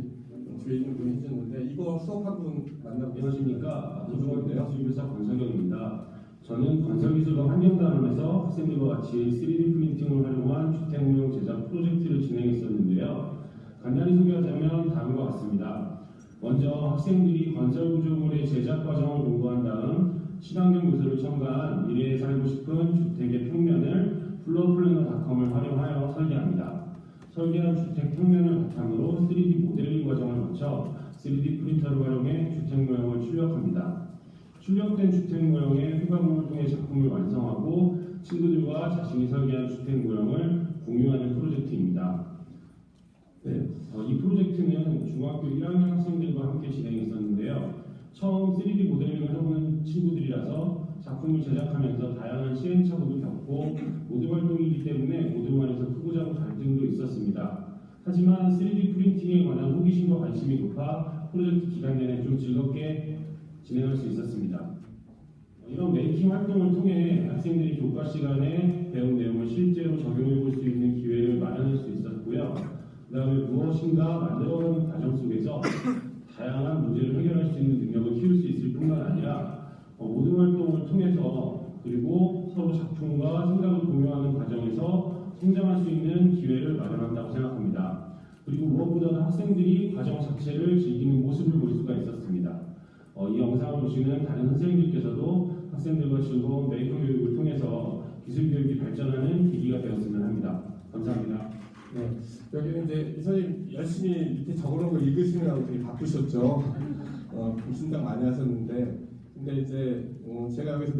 뒤에 있는 분이 해줬는데 이거 수업 한 분 안녕하십니까. 고등학교교사 권성경입니다. 저는 건설기술과 환경단원에서 학생들과 같이 3D 프린팅을 활용한 주택무용 제작 프로젝트를 진행했었는데요. 간단히 소개하자면 다음과 같습니다. 먼저 학생들이 건설구조물의 제작 과정을 공부한 다음 친환경 요소를 첨가한 미래에 살고 싶은 주택의 평면을 플로어플래너닷컴을 활용하여 설계합니다. 설계한 주택 평면을 바탕으로 3D 모델링 과정을 거쳐 3D 프린터를 활용해 주택 모형을 출력합니다. 출력된 주택 모형의 후가공을 통해 작품을 완성하고 친구들과 자신이 설계한 주택 모형을 공유하는 프로젝트입니다. 네, 이 프로젝트는 중학교 1학년 학생들과 함께 진행했었는데요. 처음 3D 모델링을 해보는 친구들이라서 작품을 제작하면서 다양한 시행착오도 겪고 모드 활동이기 때문에 모드만에서 크고 작은 갈등도 있었습니다. 하지만 3D 프린팅에 관한 호기심과 관심이 높아 프로젝트 기간 내내 좀 즐겁게 진행할 수 있었습니다. 이런 메이킹 활동을 통해 학생들이 교과 시간에 배운 내용을 실제로 적용해 볼 수 있는 기회를 마련할 수 있었고요. 그 다음에 무엇인가 만들어가는 과정 속에서 다양한 문제를 해결할 수 있는 능력을 키울 수 있을 뿐만 아니라 모든 활동을 통해서 그리고 서로 작품과 생각을 공유하는 과정에서 성장할 수 있는 기회를 마련한다고 생각합니다. 그리고 무엇보다도 학생들이 과정 자체를 즐기는 모습을 볼 수가 있었습니다. 이 영상을 보시는 다른 선생님들께서도 학생들과 즐거운 메이커 교육을 통해서 기술 교육이 발전하는 계기가 되었으면 합니다. 감사합니다. 네, 여기는 이제 이 선생님 열심히 밑에 적어놓은 걸 읽으시느라고 되게 바쁘셨죠. 긴장 많이 하셨는데, 근데 이제 제가 여기서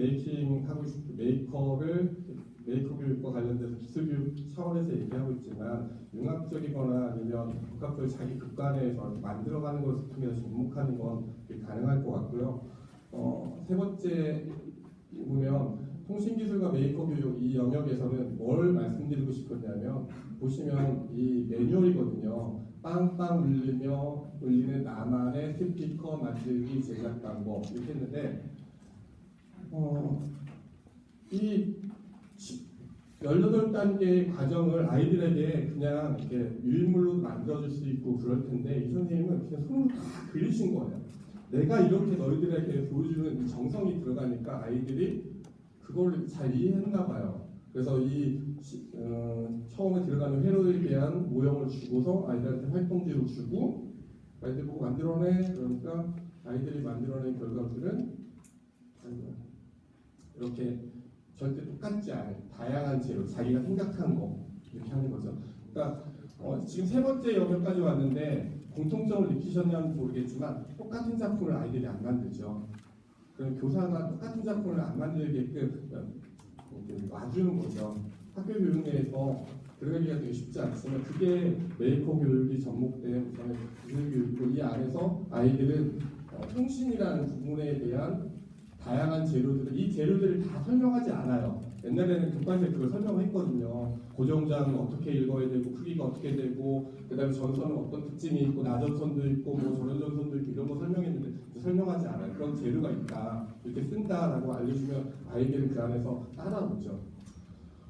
메이커 교육과 관련돼서 기술 교육 차원에서 얘기하고 있지만 융합적이거나 아니면 복합적으로 자기 극단에서 만들어가는 것을 통해서 접목하는 건 가능할 것 같고요. 세 번째 보면 통신기술과 메이커 교육 이 영역에서는 뭘 말씀드리고 싶었냐면 보시면 이 매뉴얼이거든요. 빵빵 울리는 나만의 스피커 만들기 제작 방법 이렇게 했는데 이 18단계의 과정을 아이들에게 그냥 이렇게 유인물로 만들어줄 수 있고 그럴 텐데 이 선생님은 그냥 손으로 다 그리신 거예요. 내가 이렇게 너희들에게 보여주는 이 정성이 들어가니까 아이들이 그걸 잘 이해했나 봐요. 그래서 처음에 들어가는 회로에 대한 모형을 주고서 아이들한테 활동지를 주고 아이들 보고 만들어내. 그러니까 아이들이 만들어낸 결과물들은 이렇게 절대 똑같지 않은 다양한 재료, 자기가 생각한 거 이렇게 하는 거죠. 그러니까 지금 세 번째 영역까지 왔는데 공통점을 느끼셨냐면 모르겠지만 똑같은 작품을 아이들이 안 만들죠. 그럼 교사가 똑같은 작품을 안 만들게끔 놔주는 거죠. 학교 교육 내에서 들어가기가 되게 쉽지 않지만 그게 메이커 교육이 접목된 기술 교육이고 이 안에서 아이들은 통신이라는 부분에 대한 다양한 재료들을 이 재료들을 다 설명하지 않아요. 옛날에는 교과서에 그걸 설명했거든요. 고정장은 어떻게 읽어야 되고 크기가 어떻게 되고 그다음에 전선은 어떤 특징이 있고 나전선도 있고 뭐 전원전선도 있고 이런 거 설명했는데 설명하지 않아요. 그런 재료가 있다 이렇게 쓴다라고 알려주면 아이들은 그 안에서 따라오죠.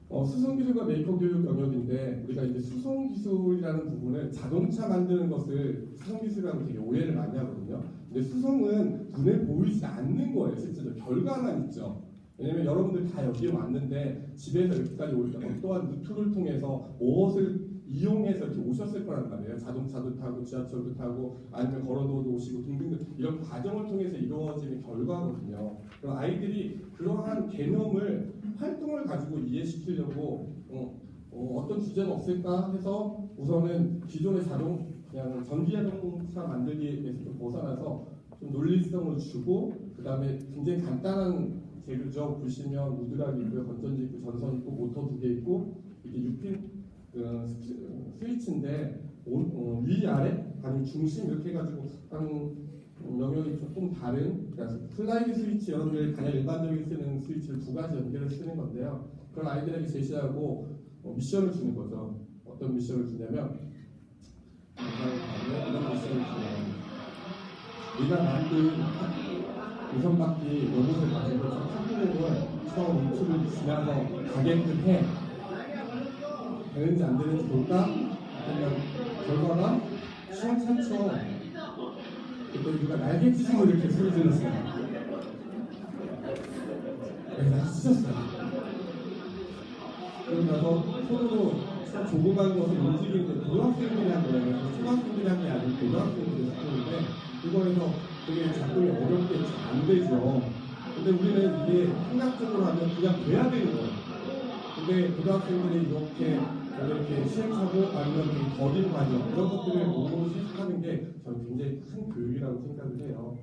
수송기술과 메이커 교육 영역인데 우리가 이제 수송기술이라는 부분을 자동차 만드는 것을 수송기술이라고 되게 오해를 많이 하거든요. 근데 수송은 눈에 보이지 않는 거예요. 실제로 결과만 있죠. 왜냐면 여러분들 다 여기에 왔는데 집에서 여기까지 올 때 어떠한 루트를 통해서 무엇을 이용해서 이렇게 오셨을 거란 말이에요. 자동차도 타고 지하철도 타고 아니면 걸어도 오시고 등등 이런 과정을 통해서 이루어지는 결과거든요. 그럼 아이들이 그러한 개념을 활동을 가지고 이해시키려고 어떤 주제가 없을까 해서 우선은 기존의 그냥 전기자동차 만들기에서 좀 벗어나서 좀 논리성을 주고 그 다음에 굉장히 간단한 재료죠. 보시면 우드락이 있고요, 건전지 있고, 전선 있고, 모터 2개 있고 이게 6핀 스위치인데 위아래 아니면 중심 이렇게 해가지고 한 영역이 조금 다른 그래서 슬라이드 스위치 여러분들이 가장 일반적인 쓰는 스위치를 2가지 연결을 쓰는 건데요. 그런 아이들에게 제시하고 미션을 주는 거죠. 어떤 미션을 주냐면 이런 미션을 주냐면 네가 만든 우선바퀴 로봇을 가지고 탁구공을 처음 루트를 지나서 가게끔 해. 되는지 안 되는지 볼까? 그러면 결과가 시원찮죠. 그때 우리가 날개치고 이렇게 소리 질렀어요. 날개 찢었어요. 그러고 나서 손으로 조그만 것을 움직이는데 고등학생들이 한 거예요. 초등학생들이 한 게 아니고 고등학생들이 했는데 그거에서 되게 작동이 어렵게 안 되죠. 근데 우리는 이게 생각적으로 하면 그냥 돼야 되는 거예요. 근데 고등학생들이 이렇게 시행착오 아니면 더딘 과정 이런 것들을 몸으로 실습하는 게 저는 굉장히 큰 교육이라고 생각을 해요.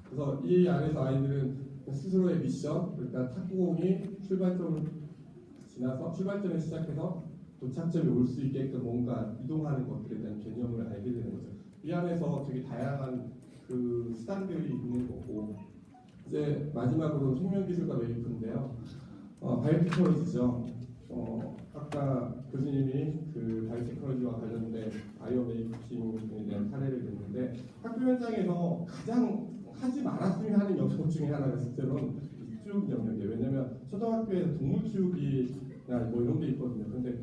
그래서 이 안에서 아이들은 스스로의 미션, 그러니까 탁구공이 출발점을 지나서 출발점에 시작해서 도착점에 올 수 있게끔 뭔가 이동하는 것들에 대한 개념을 알게 되는 거죠. 이 안에서 되게 다양한 그 수단들이 있는 거고 이제 마지막으로 생명기술과 메이크인데요. 바이오테크놀로지죠. 아까 교수님이 그 바이오테크놀로지와 관련된 바이오메이킹에 대한 사례를 냈는데 학교 현장에서 가장 하지 말았으면 하는 영역 중에 하나가 실제로는 이쪽 영역이에요. 왜냐하면 초등학교에서 동물 키우기나 뭐 이런 게 있거든요. 근데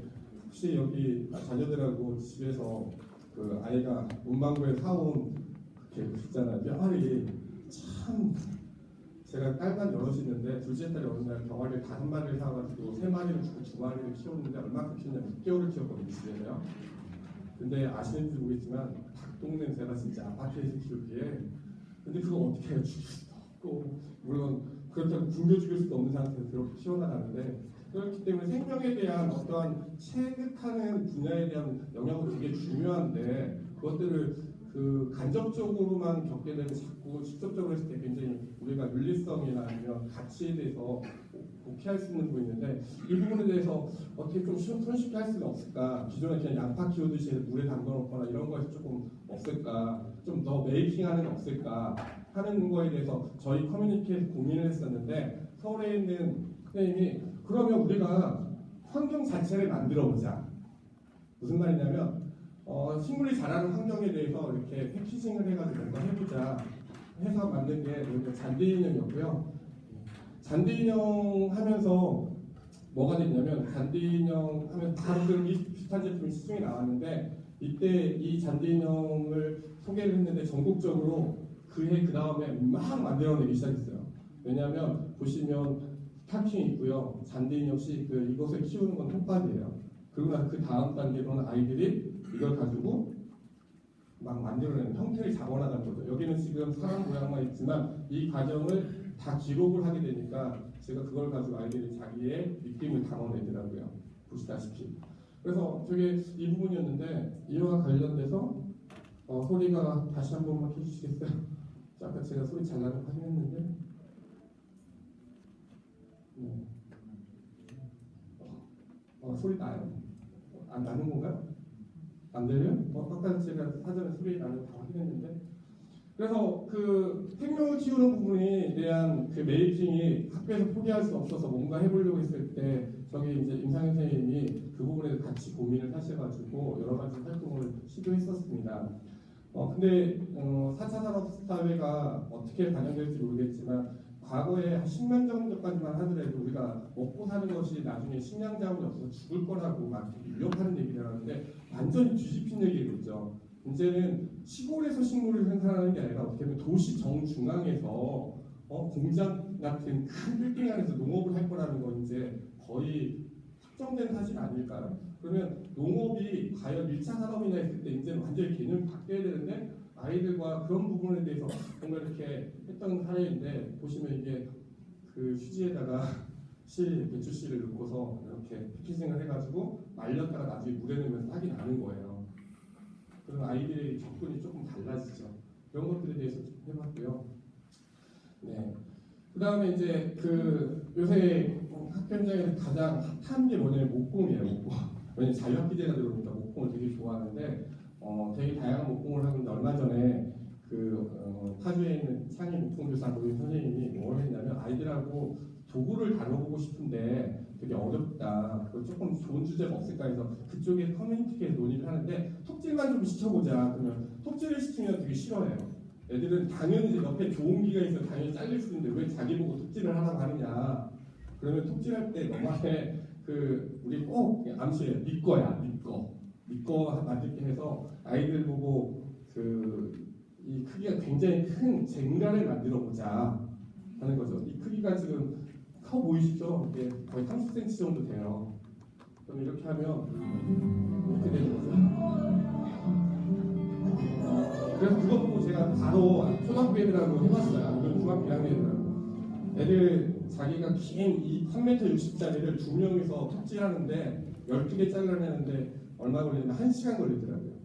혹시 여기 자녀들하고 집에서 그 아이가 문방구에 사온 이렇게 있잖아요. 뼈알이 참 제가 딸만 여럿이 있는데 둘째 딸이 어느 날 병아리를 5마리를 사가지고 3마리를 주고 2마리를 키웠는데 얼마큼 키웠냐면 6개월을 키웠거든요. 집에서요. 근데 아시는지 모르겠지만 닭똥 냄새가 진짜 아파트에서 키우기에 근데 그거 어떻게 해요? 죽일 수도 없고 물론 그렇다고 굶겨 죽일 수도 없는 상태에서 그렇게 키워나가는데 그렇기 때문에 생명에 대한 어떠한 체득하는 분야에 대한 영역은 되게 중요한데 그것들을 그 간접적으로만 겪게 되면 자꾸 직접적으로 했을 때 굉장히 우리가 윤리성이나 아니면 가치에 대해서 복귀할 수 있는 부분이 있는데 이 부분에 대해서 어떻게 좀 손쉽게 할 수는 없을까? 기존에 그냥 양파 키우듯이 물에 담궈놓거나 이런 거에서 조금 없을까? 좀 더 메이킹하는 게 없을까? 하는 거에 대해서 저희 커뮤니티에서 고민을 했었는데 서울에 있는 선생님이 그러면 우리가 환경 자체를 만들어 보자. 무슨 말이냐면 식물이 자라는 환경에 대해서 이렇게 패키징을 해가지고 뭔가 해보자 해서 만든 게 이렇게 잔디 인형이었고요. 잔디 인형 하면서 뭐가 됐냐면 잔디 인형 하면 바로 그런 비슷한 제품이 시중에 나왔는데 이때 이 잔디 인형을 소개를 했는데 전국적으로 그해 그 다음에 막 만들어내기 시작했어요. 왜냐하면 보시면 스타킹이 있고요. 잔디 인형씩 이것을 키우는 건 톱밥이에요. 그리고 나서 그 다음 단계로는 아이들이 이걸 가지고 막 만들어내는 형태를 잡아나가는 거죠. 여기는 지금 사람 모양만 있지만 이 과정을 다 기록을 하게 되니까 제가 그걸 가지고 아이들이 자기의 느낌을 담아내더라고요. 보시다시피. 그래서 저게 이 부분이었는데 이와 관련돼서 소리가 다시 한 번만 해주시겠어요? 아까 제가 소리 잘 나는 거 확인했는데 소리 나요. 안 나는 건가요? 안 들려요? 아까 제가 사전에 소리 나는 다 확인했는데. 그래서 그 생명을 키우는 부분에 대한 그 메이킹이 학교에서 포기할 수 없어서 뭔가 해보려고 했을 때 저기 이제 임상현 선생님이 그 부분에 같이 고민을 하셔가지고 여러 가지 활동을 시도했었습니다. 근데 4차 산업사회가 어떻게 반영될지 모르겠지만 과거에 한 10년 정도까지만 하더라도 우리가 먹고 사는 것이 나중에 식량 자원이 없어서 죽을 거라고 막 위협하는 얘기를 하는데 완전히 뒤집힌 얘기겠죠. 이제는 시골에서 식물을 생산하는 게 아니라 어떻게 보면 도시 정중앙에서 공장 같은 큰 빌딩 안에서 농업을 할 거라는 건 이제 거의 확정된 사실 아닐까요? 그러면 농업이 과연 1차 산업이냐 했을 때 이제는 완전히 개념이 바뀌어야 되는데 아이들과 그런 부분에 대해서 뭔가 이렇게 했던 사례인데 보시면 이게 그 휴지에다가 배추씨를 넣고서 이렇게 패키징을 해가지고 말렸다가 나중에 물에 넣으면 싹이 나는 거예요. 그런 아이들의 접근이 조금 달라지죠. 그런 것들에 대해서 좀 해봤고요. 네. 그 다음에 이제 그 요새 학교 현장에서 가장 핫한 게 뭐냐면 목공이에요. 목공. 왜냐면 자유학기제가 들어오니까 목공을 되게 좋아하는데 되게 다양한 목공을 하는데 얼마 전에 파주에 있는 창의 목공교사 모임 선생님이 뭘 했냐면 아이들하고 도구를 다뤄보고 싶은데 되게 어렵다. 조금 좋은 주제가 없을까 해서 그쪽에 커뮤니티에 논의를 하는데 톱질만 좀 시켜보자. 그러면 톱질을 시키면 되게 싫어해요. 애들은 당연히 이제 옆에 좋은 기가 있어 당연히 잘릴 수 있는데 왜 자기 보고 톱질을 하라고 하느냐. 그러면 톱질할 때 너만의 우리 꼭 암시해요. 네 거야, 네 거. 네 거 만들게 해서 아이들 보고 이 크기가 굉장히 큰 쟁가를 만들어 보자 하는 거죠. 이 크기가 지금 커 보이시죠? 이게 거의 30cm 정도 돼요. 그럼 이렇게 하면 이렇게 되는 거죠. 그래서 그거 보고 제가 바로 초등학교 애들하고 해봤어요. 아니면 중학교 1학년 애들하고. 애들 자기가 긴 이 3m 60짜리를 2명이서 톱질하는데 12개 잘라내는데 얼마 걸리냐면 1시간 걸리더라고요.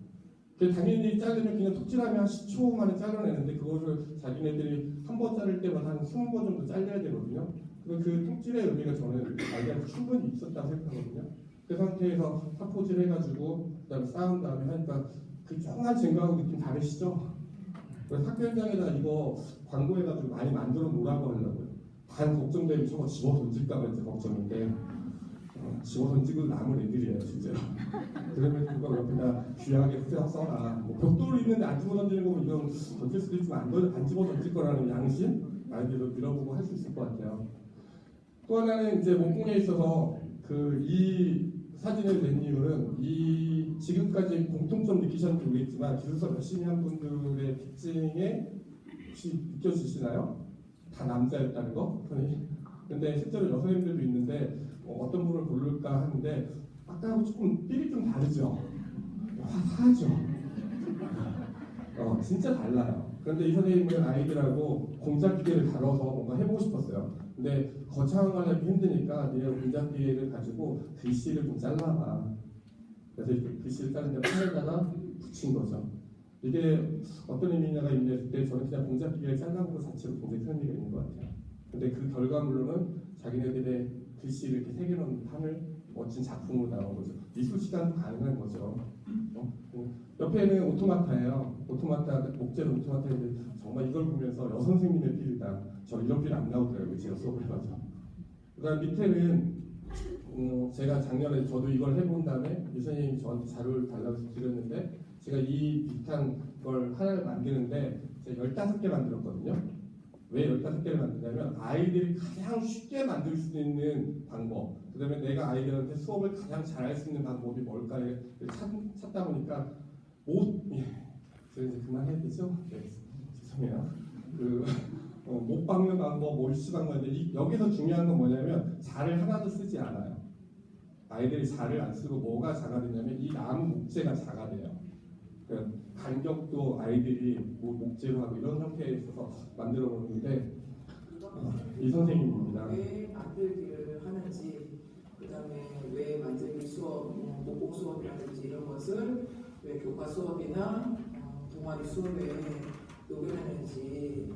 당연히 자르면 그냥 톱질하면 한 10초 만에 잘라내는데 그거를 자기네들이 한 번 자를 때마다 한 20번 정도 잘라야 되거든요. 그 톱질의 의미가 저는 아이들한테 충분히 있었다고 생각하거든요. 그 상태에서 사포질 해가지고 그다음에 쌓은 다음에 하니까 그 조그만 쟁가하고 느낌 다르시죠? 그래서 학교 현장에다 이거 광고해가지고 많이 만들어 놓으라고 하려고요. 단 걱정되면 저거 집어 던질까봐 이제 걱정인데 집어 던지고 남은 애들이에요 실제로. 그러면 그거 옆에다 귀하게 써라. 뭐 벽돌 있는데 안 집어 던지는 거면 이건 던질 수도 있지만 안 집어 던질 거라는 양심 아이들도 밀어보고 할 수 있을 것 같아요. 또 하나는 이제 목공에 있어서 이 사진을 낸 이유는 이 지금까지 공통점 느끼셨는지 모르겠지만 기술서 열심히 한 분들의 특징에 혹시 느껴지시나요? 다 남자였다는 거? 근데 실제로 여성님들도 있는데 어떤 분을 고를까 하는데 아까하고 조금 삘이 좀 다르죠? 화사하죠? 진짜 달라요. 그런데 이 선생님은 아이들하고 공작기계를 다뤄서 뭔가 해보고 싶었어요. 근데 거창한 걸 하기 힘드니까 니네 공작기계를 가지고 글씨를 좀 잘라봐. 그래서 이렇게 글씨를 자르는데 판에다가 붙인 거죠. 이게 어떤 의미냐가 있는데 그때 저는 그냥 공작기계를 잘라본 것 자체로 굉장히 큰 의미가 있는 것 같아요. 근데 그 결과물로는 자기네들의 글씨를 이렇게 새겨놓은 판을 멋진 작품으로 나온 거죠. 미술 시간도 가능한 거죠. 옆에는 오토마타예요. 목재로 오토마타인데 정말 이걸 보면서 여선생님의 필이다. 저 이런 필 안 나오더라고요. 제가 수업을 해봐서. 그다음 밑에는 제가 작년에 저도 이걸 해본 다음에 이 선생님이 저한테 자료를 달라고 해서 드렸는데 제가 이 비슷한 걸 하나를 만드는데 제가 15개 만들었거든요. 왜 15개를 만드냐면 아이들이 가장 쉽게 만들 수 있는 방법, 그 다음에 내가 아이들한테 수업을 가장 잘할 수 있는 방법이 뭘까를 찾다 보니까 제가 이제 그만해야 되죠? 네, 죄송해요. 못 박는 방법, 몰시 방법인데 여기서 중요한 건 뭐냐면 자를 하나도 쓰지 않아요. 아이들이 자를 안 쓰고 뭐가 자가 되냐면 이 나무 목재가 자가 돼요. 간격도 아이들이 목재로 하고 이런 상태에 있어서 만들어 보는데 이 선생님입니다. 왜 만들기를 하는지, 그 다음에 왜 만들기 수업, 목공 수업이라든지 이런 것을 왜 교과 수업이나 동아리 수업에 녹여내는지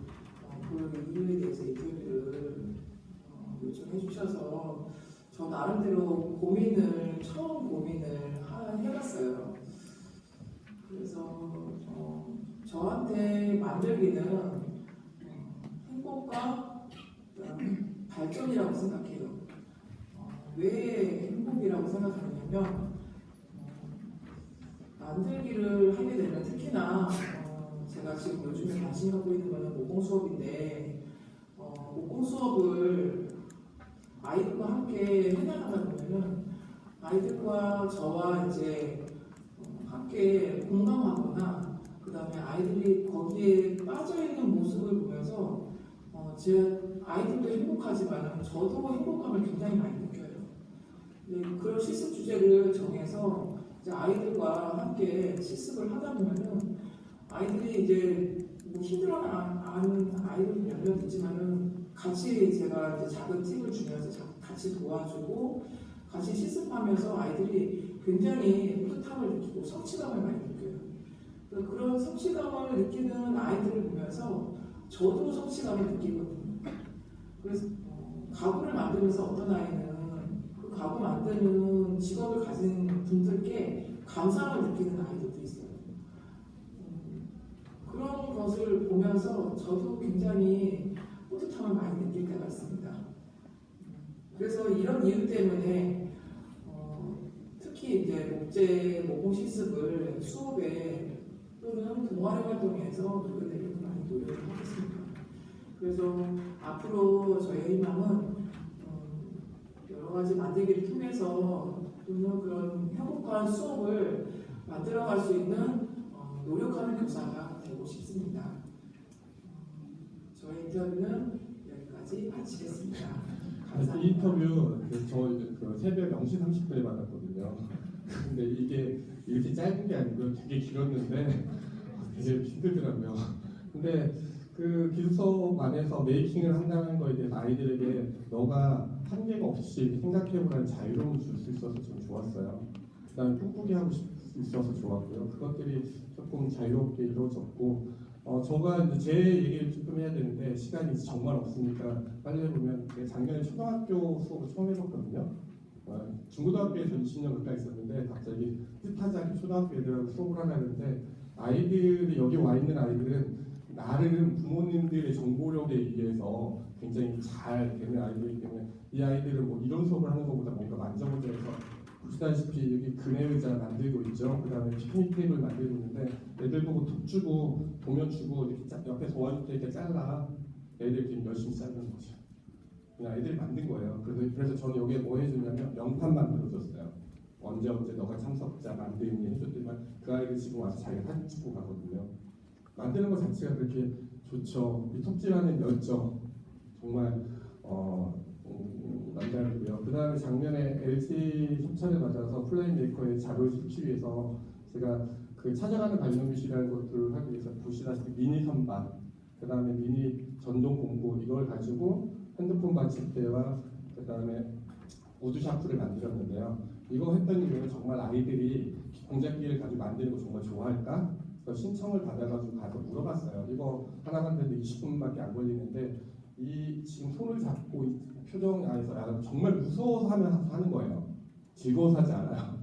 그 이유에 대해서 인터뷰를 요청해 주셔서 저 나름대로 처음 고민을 해봤어요. 그래서 저한테 만들기는 행복과 발전이라고 생각해요. 왜 행복이라고 생각하냐면 만들기를 하게 되면 특히나 제가 지금 요즘에 관심 갖고 있는 거는 모공 수업인데 모공 수업을 아이들과 함께 해나가다 보면은 아이들과 저와 이제 함께 공감하거나 그 다음에 아이들이 거기에 빠져있는 모습을 보면서 제 아이들도 행복하지만 저도 행복감을 굉장히 많이 느껴요. 네, 그런 실습 주제를 정해서 이제 아이들과 함께 실습을 하다 보면은 아이들이 이제 뭐 힘들어하는 아이들도 몇몇 있지만은 같이 제가 이제 작은 팁을 주면서 같이 도와주고 같이 실습하면서 아이들이 굉장히 뿌듯함을 느끼고 성취감을 많이 느껴요. 그런 성취감을 느끼는 아이들을 보면서 저도 성취감을 느끼거든요. 그래서 가구를 만들면서 어떤 아이는 그 가구 만드는 직업을 가진 분들께 감사함을 느끼는 아이들도 있어요. 그런 것을 보면서 저도 굉장히 뿌듯함을 많이 느낄 때가 있습니다. 그래서 이런 이유 때문에 특히 이제 목재 모공 실습을 수업에 또는 동아리 활동에서 노려내려고 많이 노력을 하겠습니다. 그래서 앞으로 저의 희망은 여러 가지 만들기를 통해서 또는 그런 행복한 수업을 만들어갈 수 있는 노력하는 교사가 되고 싶습니다. 저의 인터뷰는 여기까지 마치겠습니다. 감사합니다. 이 인터뷰 저 새벽 0시 30분에 받았거든요. 근데 이게 이렇게 짧은 게 아니고 되게 길었는데 되게 힘들더라고요. 근데 그 기숙사 안에서 메이킹을 한다는 거에 대해서 아이들에게 너가 한계가 없이 생각해보라는 자유로움을 줄 수 있어서 좀 좋았어요. 그다음에 꿈꾸게 하고 있어서 좋았고요. 그것들이 조금 자유롭게 이루어졌고 저가 이제 제 얘기를 조금 해야 되는데 시간이 정말 없으니까 빨리 해보면 작년에 초등학교 수업을 처음 해봤거든요. 중고등학교에서 20년 가까이 있었는데 갑자기 뜻하지 않게 초등학교 애들하고 수업을 하려는데 아이들이 여기 와 있는 아이들은 나름 부모님들의 정보력에 의해서 굉장히 잘 되는 아이들이기 때문에 이 아이들은 뭐 이런 수업을 하는 것보다 뭔가 만져보자 해서 보시다시피 여기 그네 의자 만들고 있죠. 그 다음에 피크닉 테이블 만들고 있는데 애들 보고 톡 주고 도면 주고 이렇게 옆에 도와줄 테니까 잘라. 애들 지금 열심히 자르는 거죠. 그냥 애들이 만든 거예요. 그래서 저는 여기에 뭐 해주냐면 명판 만들어줬어요. 언제 너가 참석자 만드니 해줬더니만 그 아이들 지금 와서 자기가 사진 찍고 가거든요. 만드는 것 자체가 그렇게 좋죠. 이 톱질하는 열정 정말 남다르고요. 그 다음에 작년에 LC 협찬을 받아서 플레이메이커의 자료를 실기 위해서 제가 그 찾아가는 발명기시라는 것들을 하기 위해서 보시다시피 미니 선반, 그 다음에 미니 전동 공구 이걸 가지고 핸드폰 받침대와 그 다음에 우드 샤프를 만들었는데요. 이거 했던 이유는 정말 아이들이 공작기를 가지고 만드는 거 정말 좋아할까? 그래서 신청을 받아가지고 가서 물어봤어요. 이거 하나 만드는데 20분밖에 안 걸리는데 이 지금 손을 잡고 표정 안에서 정말 무서워서 하는 거예요. 즐거워서 하지 않아요.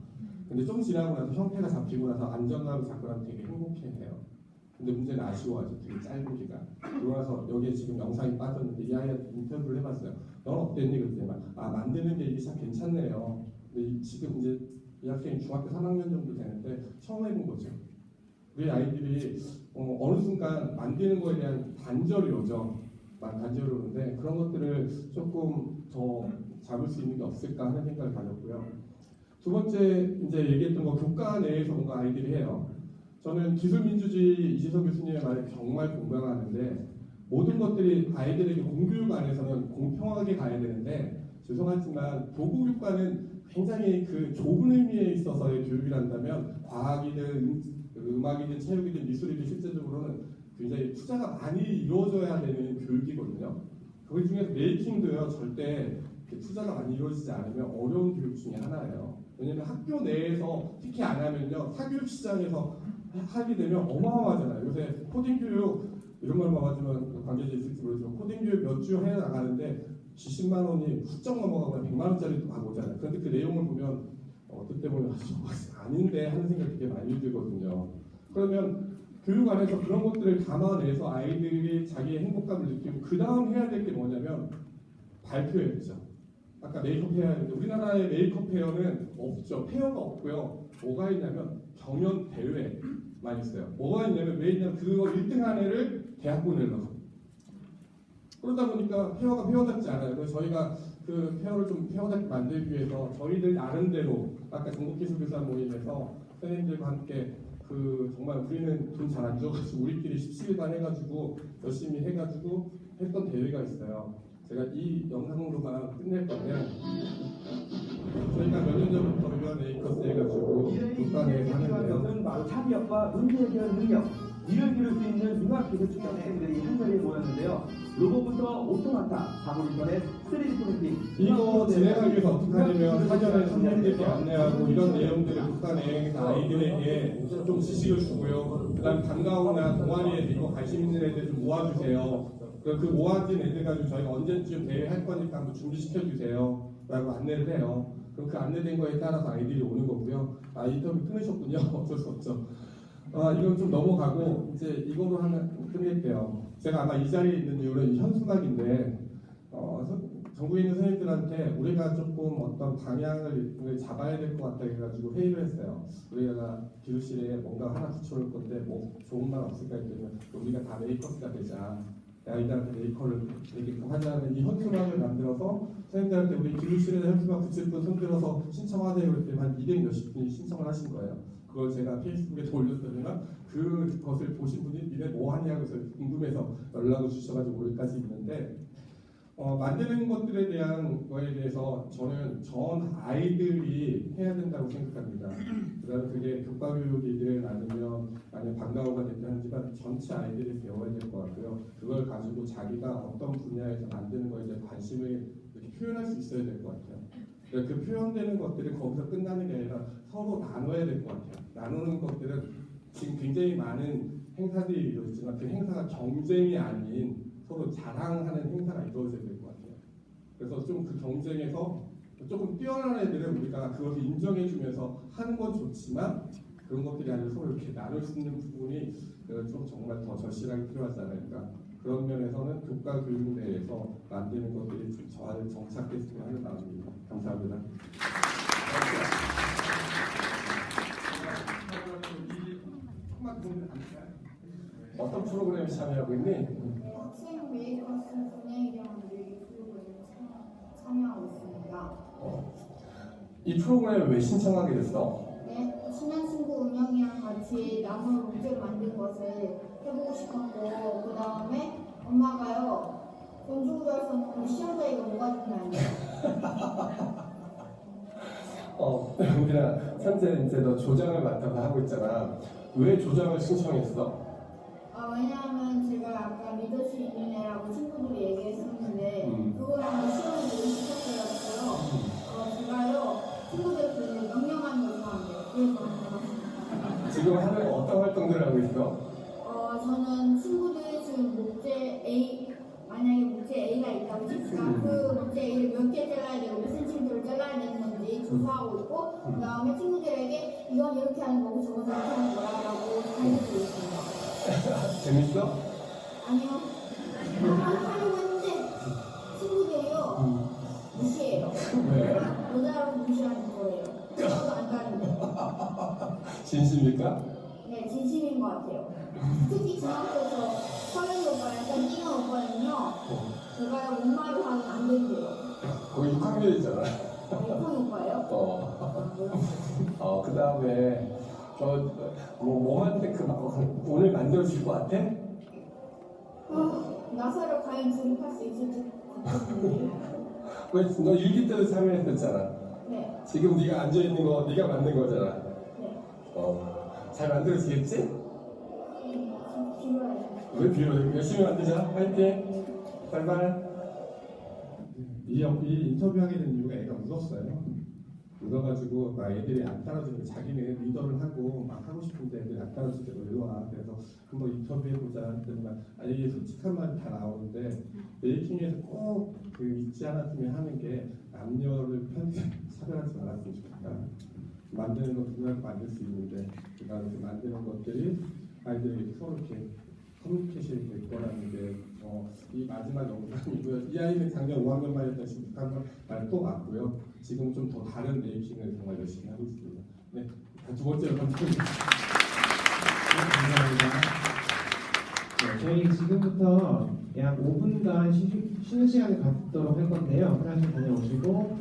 근데 좀 지나고 나서 형태가 잡히고 나서 안정감을 잡고 나면 되게 행복해해요. 근데 문제는 아쉬워하죠. 되게 짧은 기간. 그러고 나서 여기에 지금 영상이 빠졌는데 이 아이한테 인터뷰를 해봤어요. 넌 어땠니? 그랬더니 만드는 게 이게 참 괜찮네요. 근데 지금 이제 이 학생이 중학교 3학년 정도 되는데 처음 해본 거죠. 우리 아이들이 어느 순간 만드는 거에 대한 단절이 오죠. 단절이 오는데 그런 것들을 조금 더 잡을 수 있는 게 없을까 하는 생각을 가졌고요. 두 번째 이제 얘기했던 거 교과 내에서 뭔가 아이들이 해요. 저는 기술민주주의 이지석 교수님의 말에 정말 공감하는데 모든 것들이 아이들에게 공교육 안에서는 공평하게 가야 되는데 죄송하지만 도구교과는 굉장히 그 좁은 의미에 있어서의 교육이란다면 과학이든 음악이든 체육이든 미술이든 실제적으로는 굉장히 투자가 많이 이루어져야 되는 교육이거든요. 그 중에서 메이킹도요 절대 투자가 많이 이루어지지 않으면 어려운 교육 중에 하나예요. 왜냐하면 학교 내에서 특히 안 하면요 사교육 시장에서 하게 되면 어마어마하잖아요. 요새 코딩 교육 이런 걸 봐가지고 관계자 있을지 모르지만 코딩 교육 몇 주 해 나가는데 G10만 원이 훌쩍 넘어가거나 100만 원짜리도 막 오잖아요. 그런데 그 내용을 보면 어떨 때 보면 아닌데 하는 생각이 되게 많이 들거든요. 그러면 교육 안에서 그런 것들을 담아내서 아이들이 자기의 행복감을 느끼고 그 다음 해야 될 게 뭐냐면 발표해야죠. 아까 메이크업 해야 하는데 우리나라의 메이크업 페어는 없죠. 페어가 없고요. 뭐가 있냐면 경연 대회만 있어요. 뭐가 있냐면 왜 있냐면 그거 1등한 애를 대학 보내려고. 그러다 보니까 페어가 페어답지 않아요. 그래서 저희가 그 페어를 좀 페어답게 만들기 위해서 저희들 나름대로 아까 전국기술교사 모임에서 선생님들과 함께 그 정말 우리는 돈 잘 안 줘가지고 우리끼리 17반 해가지고 열심히 해가지고 했던 대회가 있어요. 제가 이 영상으로만 끝낼 거면 저희가 몇 년 전부터 유한 에이커스 해가지고 국가내에서 하는데요. 바로 창의력과 문제 해결 능력, 이를 기를 수 있는 융합기술 측정 학생들이 한자리에 모였는데요. 로봇부터 오토마타, 사물인터넷, 3D 프린팅. 이거 진행하기 위해서 어떻게 하냐면 사전에 선생님들께 안내하고 이런 내용들을 국가내에서 아이들에게 좀 지식을 주고요. 그다음 방과후나 동아리에 이거 관심 있는 애들 좀 모아주세요. 그 모아진 애들 가지고 저희가 언제쯤 대회 할 거니까 한번 준비시켜 주세요. 라고 안내를 해요. 그럼 그 안내된 거에 따라서 아이들이 오는 거고요. 아, 인터뷰 끊으셨군요. 어쩔 수 없죠. 이건 좀 넘어가고 이제 이거로 하나 끝낼게요. 제가 아마 이 자리에 있는 이유는 현수막인데 전국에 있는 선생님들한테 우리가 조금 어떤 방향을 잡아야 될 것 같다 해가지고 회의를 했어요. 우리가 기술실에 뭔가 하나 붙여올 건데 뭐 좋은 말 없을까 했더니 우리가 다 메이커스가 되자. 아이들한테 메이커를 얘기끔 하자는 이 현수막을 만들어서 선생님들한테 우리 기술실에 현수막 붙일 분 손들어서 신청하세요. 그랬더니 한 200 몇십 분이 신청을 하신 거예요. 그걸 제가 페이스북에 올렸더니만 그것을 보신 분이 니네 뭐 하냐고 해서 궁금해서 연락을 주셔가지고 오늘까지 있는데 만드는 것들에 대한 거에 대해서 저는 전 아이들이 해야 된다고 생각합니다. 그다음에 그게 교과교육이든 아니면 방과후가 됐든 하지만 전체 아이들이 배워야 될 것 같고요. 그걸 가지고 자기가 어떤 분야에서 만드는 거에 대해 관심을 이렇게 표현할 수 있어야 될 것 같아요. 그 표현되는 것들이 거기서 끝나는 게 아니라 서로 나눠야 될 것 같아요. 나누는 것들은 지금 굉장히 많은 행사들이 이루어지지만 그 행사가 경쟁이 아닌 서로 자랑하는 행사가 이루어져야 될 것 같아요. 그래서 좀 그 경쟁에서 조금 뛰어난 애들은 우리가 그것을 인정해주면서 하는 건 좋지만 그런 것들이 아니라 서로 이렇게 나눌 수 있는 부분이 좀 정말 더 절실하게 필요하지 않을까. 그런 면에서는 교과 교육 내에서 만드는 것들이 좀 잘 정착됐으면 하는 마음입니다. 감사합니다. 어떤 프로그램에 참여하고 있니? 학생 메이커스 분야이라는 프로그램에 참여하고 있습니다. 이 프로그램을 왜 신청하게 됐어? 네, 친한 친구 운영이랑 같이 나무로 문제를 만든 것을 해보고 싶었고 그 다음에 엄마가요 돈 주고 들어서 시험자이가 뭐가 중요한데 우리가 현재 이제 너 조장을 맡아서 하고 있잖아. 왜 조장을 신청했어? 왜냐하면 제가 아까 리더십 있는 애라고 친구들이 얘기했었는데 그거랑 시험을 보고 싶었어요. 제가요 친구들 그 명령하는 걸 좋아한대요. 그래서 지금 하는 어떤 활동들을 하고 있어? 저는 친구들 지금 목재 A 만약에 목재 A가 있다고 칩시다. 그 목재 A를 몇 개 잘라야 되고 몇 센티미터를 잘라야 되는 건지 조사하고 있고 그 다음에 친구들에게 이건 이렇게 하는 거고 저건 저렇게 하는 거라고 가르치고 있습니다. 재밌어? 아니요. 하려고 했는데 친구들이요 무시해요. 왜? 여자라고 무시하는 거예요. 저도 안 다른데. 진심일까? 네, 진심인 것 같아요. 특히 중학교에서 서른 오빠 약간 뛰는 오빠는요. 제가 엄마를 하면 안 된대요. 거기 6학년이잖아. 육학 오빠예요? 그 다음에 뭐한테 오늘 만들어줄 것 같아? 나사를 과연 조립할 수 있을지 걱정인데. 너 일기 때도 참여했었잖아. 네. 지금 네가 앉아 있는 거 네가 만든 거잖아. 네. 잘 만들어지겠지? 비밀해요. 왜 비밀해? 열심히 만들자. 화이팅. 바이바이. 이 인터뷰하게 된 이유가 애가 웃었어요. 웃어가지고 막 애들이 안 따라주는 자기네 리더를 하고 막 하고 싶은데 애들이 안 따라줄 때도 일로 와. 그래서 한번 인터뷰해보자 했더니만 이게 솔직한 말이 다 나오는데 메이킹에서 꼭 그 잊지 않았으면 하는 게 남녀를 차별하지 말았으면 좋겠다. 만드는 건 누구나 만들 수 있는데 그다음에 그 만드는 것들이 아이들이 서로 이렇게 커뮤니케이션이 될 거라는 게 이 마지막 영상이고요. 이 아이는 작년 5학년반이었던 신북한 말또 맞고요. 지금 좀 더 다른 메이킹을 정말 열심히 하고 있습니다. 네, 두 번째로 감사합니다. 감사합니다. 네, 저희 지금부터 약 5분간 쉬는 시간을 갖도록 할 건데요. 화장실 다녀오시고